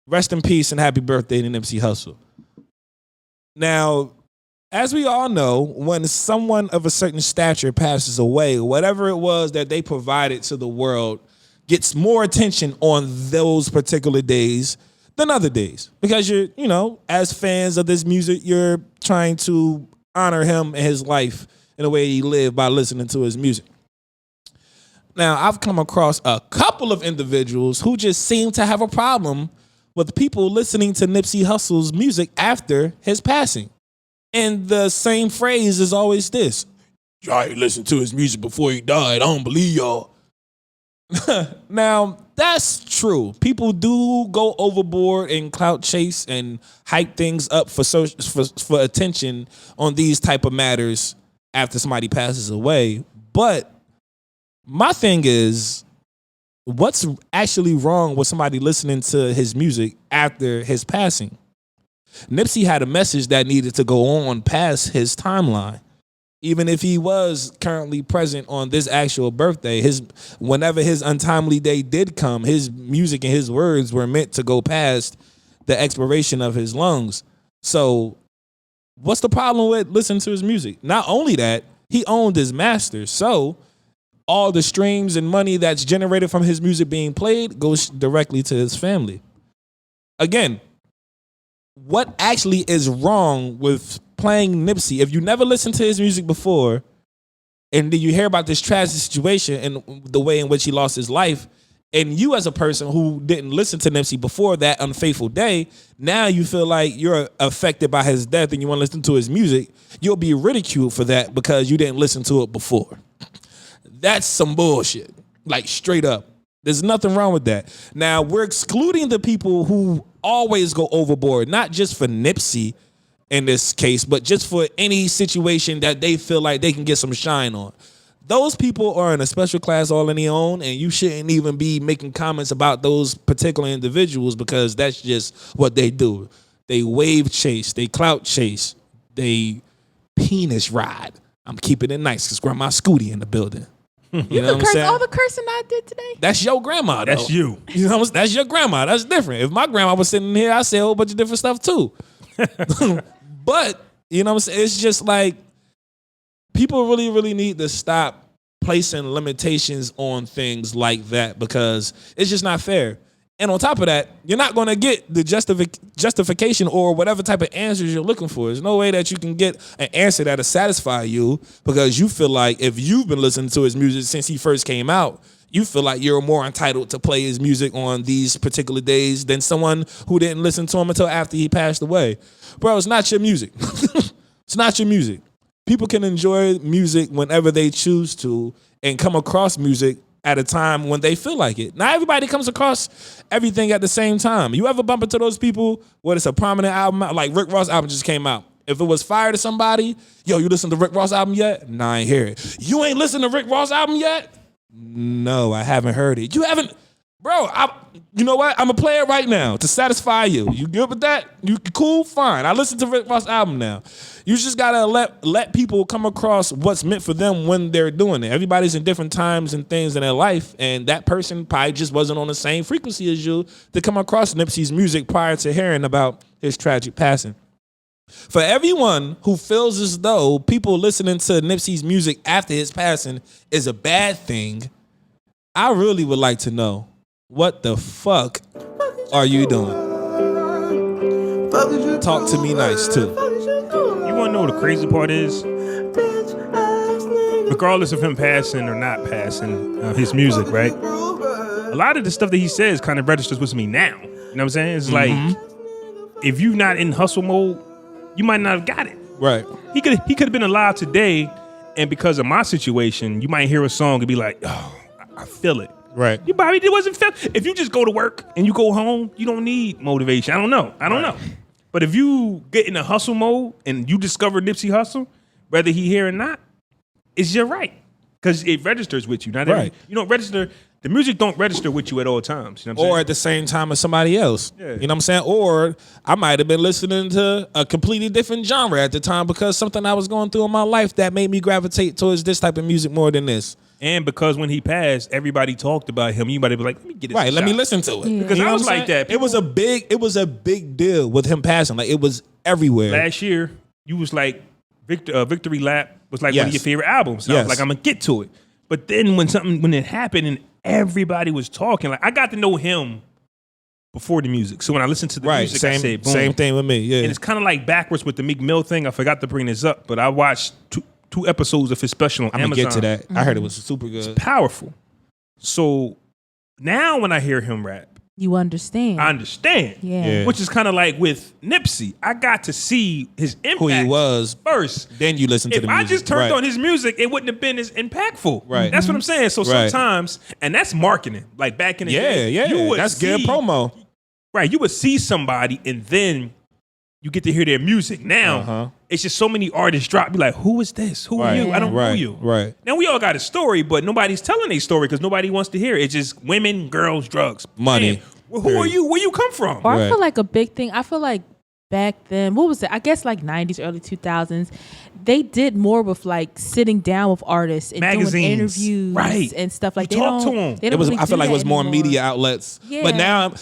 Rest in peace and happy birthday to Nipsey Hussle. Now, as we all know, when someone of a certain stature passes away, whatever it was that they provided to the world gets more attention on those particular days than other days. Because you're, as fans of this music, you're trying to honor him and his life in the way he lived by listening to his music. Now, I've come across a couple of individuals who just seem to have a problem with people listening to Nipsey Hussle's music after his passing. And the same phrase is always this: y'all ain't listened to his music before he died. I don't believe y'all. Now, that's true. People do go overboard and clout chase and hype things up for attention on these type of matters after somebody passes away. But my thing is, what's actually wrong with somebody listening to his music after his passing? Nipsey had a message that needed to go on past his timeline. Even if he was currently present on this actual birthday, whenever his untimely day did come, his music and his words were meant to go past the expiration of his lungs. So what's the problem with listening to his music? Not only that, he owned his masters. So all the streams and money that's generated from his music being played goes directly to his family. Again, what actually is wrong with playing Nipsey? If you never listened to his music before and then you hear about this tragic situation and the way in which he lost his life, and you as a person who didn't listen to Nipsey before that unfaithful day, now you feel like you're affected by his death and you want to listen to his music, you'll be ridiculed for that because you didn't listen to it before. That's some bullshit. Like, straight up. There's nothing wrong with that. Now, we're excluding the people who always go overboard, not just for Nipsey in this case, but just for any situation that they feel like they can get some shine on. Those people are in a special class all on their own, and you shouldn't even be making comments about those particular individuals because that's just what they do. They wave chase, they clout chase, they penis ride. I'm keeping it nice because Grandma Scooty in the building. You know what I'm saying? All the cursing I did today. That's your grandma, though. That's you. You know, that's your grandma. That's different. If my grandma was sitting here, I'd say a whole bunch of different stuff too. But, you know what I'm saying? It's just like people really, really need to stop placing limitations on things like that because it's just not fair. And on top of that, you're not going to get the justification or whatever type of answers you're looking for. There's no way that you can get an answer that'll satisfy you because you feel like if you've been listening to his music since he first came out, you feel like you're more entitled to play his music on these particular days than someone who didn't listen to him until after he passed away. Bro, it's not your music. It's not your music. People can enjoy music whenever they choose to and come across music at a time when they feel like it. Not everybody comes across everything at the same time. You ever bump into those people where it's a prominent album, like Rick Ross album just came out. If it was fire to somebody, yo, you listen to Rick Ross album yet? Nah, I ain't hear it. You ain't listened to Rick Ross album yet? No, I haven't heard it. You haven't? Bro, you know what? I'm going to play it right now to satisfy you. You good with that? You cool? Fine. I listened to Rick Ross album now. You just got to let people come across what's meant for them when they're doing it. Everybody's in different times and things in their life, and that person probably just wasn't on the same frequency as you to come across Nipsey's music prior to hearing about his tragic passing. For everyone who feels as though people listening to Nipsey's music after his passing is a bad thing, I really would like to know, what the fuck are you doing? Talk to me nice, too. You want to know what the crazy part is? Regardless of him passing or not passing his music, right? A lot of the stuff that he says kind of registers with me now. You know what I'm saying? It's like, if you're not in hustle mode, you might not have got it. Right. He could have been alive today, and because of my situation, you might hear a song and be like, oh, I feel it. Right. You probably wasn't feel. If you just go to work and you go home, you don't need motivation. I don't know. But if you get in a hustle mode and you discover Nipsey Hussle, whether he here or not, it's your right. Because it registers with you. Not right. You don't register. The music don't register with you at all times. You know what I'm saying? Or at the same time as somebody else. Yeah. You know what I'm saying? Or I might have been listening to a completely different genre at the time because something I was going through in my life that made me gravitate towards this type of music more than this. And because when he passed, everybody talked about him. You might be like, let me get it. Right, let me listen to it. Yeah. Because I was like that. It was a big deal with him passing. Like it was everywhere. Last year, you was like, Victory Lap was like Yes. one of your favorite albums. And I was like, I'm going to get to it. But then when it happened and everybody was talking, like I got to know him before the music. So when I listened to the music, I said, boom. Same thing with me, yeah. And it's kind of like backwards with the Meek Mill thing. I forgot to bring this up, but I watched two episodes of his special on Amazon. I'm going to get to that. I heard it was super good. It's powerful. So now when I hear him rap, You understand. I understand. Yeah. Which is kind of like with Nipsey. I got to see his impact Who he was first. Then you listen to the music. If I just turned Right. on his music, it wouldn't have been as impactful. Right. That's what I'm saying. So Right. sometimes, and that's marketing. Like back in the day. Yeah, you would that's good see- promo. Right. You would see somebody and then you get to hear their music. Now, it's just so many artists drop. Be like, who is this? Who are Right. you? I don't know Right. you. Right. Now, we all got a story, but nobody's telling a story because nobody wants to hear it. It's just women, girls, drugs. Money. Man, well, who are you? Where you come from? Or I Right. feel like a big thing. I feel like back then, what was it? I guess like 90s, early 2000s. They did more with like sitting down with artists and Magazines. doing interviews Right. and stuff like that. You talk to 'em. They don't It was. really I feel do like it that was more anymore. media outlets. Yeah. But now,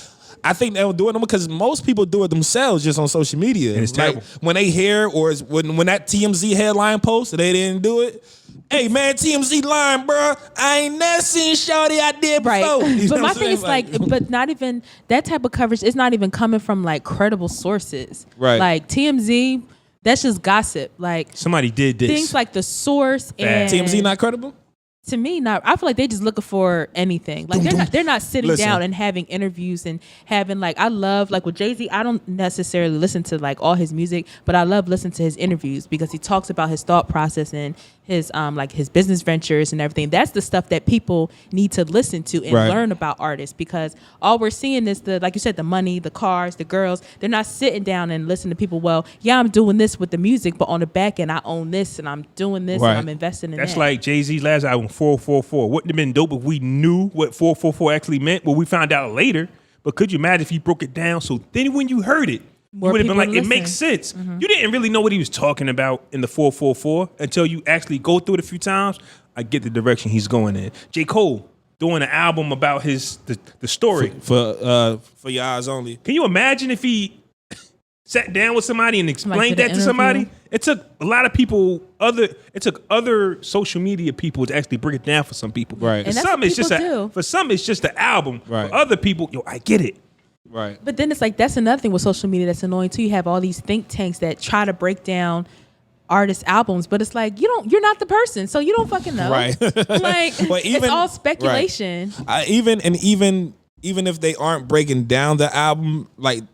I think they were doing them because most people do it themselves just on social media. And it's terrible. when they hear or when that TMZ headline post they didn't do it. Hey man, TMZ line, bro. I ain't never seen shawty I did before. Right. You know But my what I'm thing saying? is like, but not even that type of coverage is not even coming from like credible sources. Right. Like TMZ, that's just gossip. Like Somebody did this. things like The Source and TMZ not credible. to me, not. I feel like they just looking for anything. Like they're not sitting Listen. down and having interviews and having like I love like with JayZ. I don't necessarily listen to like all his music, but I love listening to his interviews because he talks about his thought process and his like his business ventures and everything. That's the stuff that people need to listen to and Right. learn about artists because all we're seeing is the like you said the money, the cars, the girls. They're not sitting down and listening to people. Well, yeah, I'm doing this with the music, but on the back end, I own this and I'm doing this Right. and I'm investing in That's that. like JayZ's last album, 444. Wouldn't have been dope if we knew what 444 actually meant. Well, we found out later. But could you imagine if he broke it down? So then when you heard it, More you would have been people like, would it listen. makes sense. You didn't really know what he was talking about in the 444 until you actually go through it a few times. I get the direction he's going in. J. Cole doing an album about the story. For your eyes only. Can you imagine if he sat down with somebody and explained did an that to somebody? interview? It took a lot of people. It took other social media people to actually break it down for some people. Right. For And that's some, what it's just people do. for some, it's just the album. Right. For other people, I get it. Right. But then it's like that's another thing with social media that's annoying too. You have all these think tanks that try to break down artists' albums, but it's like you're not the person, so you don't fucking know. Right. Like But it's all speculation. Right. Even if they aren't breaking down the album, like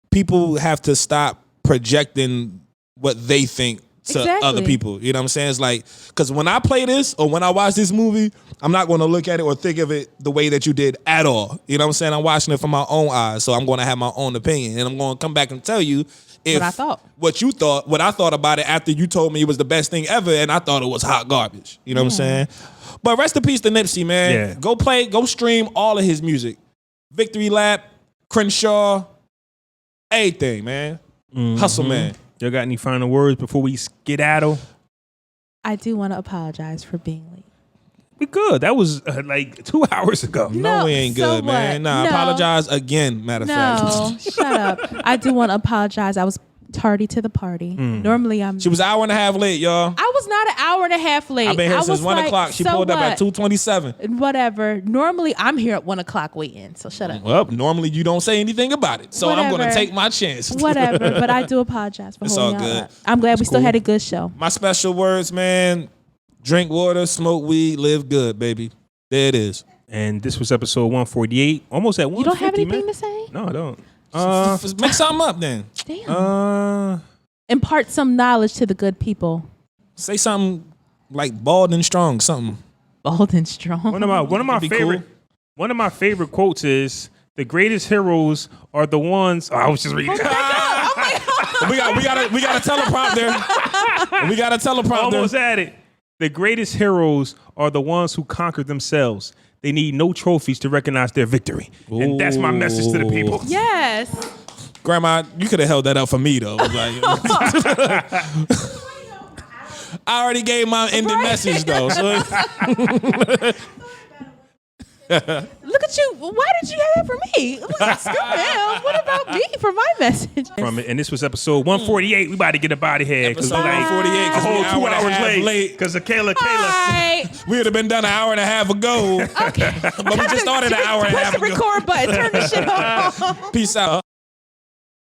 people have to stop projecting what they think to Exactly. other people. You know what I'm saying? It's like, because when I play this or when I watch this movie, I'm not going to look at it or think of it the way that you did at all. You know what I'm saying? I'm watching it from my own eyes, so I'm going to have my own opinion, and I'm going to come back and tell you if What I thought. what I thought about it after you told me it was the best thing ever, and I thought it was hot garbage. You know what I'm saying? But rest in peace to Nipsey, man. Yeah. Go stream all of his music. Victory Lap, Crenshaw, everything, man. Hustle, man. Y'all got any final words before we skedaddle? I do want to apologize for being late. We good. That was like 2 hours ago. No, we ain't so good, man. what? Nah, No. apologize again, matter of No, fact. shut up. I do want to apologize. I was tardy to the party. Normally I'm. She was an hour and a half late, y'all. I was not an hour and a half late. I've been here I since was 1 like, o'clock. She so pulled up at what? 2:27. Whatever. Normally I'm here at 1 o'clock waiting. So shut up. Well, normally you don't say anything about it, so I'm going to Whatever. take my chance. Whatever. But I do apologize for It's holding all y'all good. up. I'm glad we still cool. had a good show. My special words, man. Drink water, smoke weed, live good, baby. There it is. And this was episode 148. Almost at 150, You don't have anything man. to say? No, I don't. Make something up then. Damn. Impart some knowledge to the good people. Say something like bald and strong, something. Bold and strong. One of my Be favorite cool. one of my favorite quotes is the greatest heroes are the ones. I was just reading. We got a teleprompter. We got a teleprompter. Almost at it. The greatest heroes are the ones who conquer themselves. They need no trophies to recognize their victory. And that's my message to the people. Yes. Grandma, you could have held that up for me though. Like, I already gave my ending message though. So Look at you. Why did you have that for me? Screw him. What about me for my message? From it, and this was episode 148. We about to get up out of here because we Episode like 148, a 'cause we whole an 2 hour and a hours half late late. because of Kailah. Bye. we would have been done an hour and a half ago. Okay. But we just started an hour and a half Press the ago. record button. Turn the shit off. Peace out.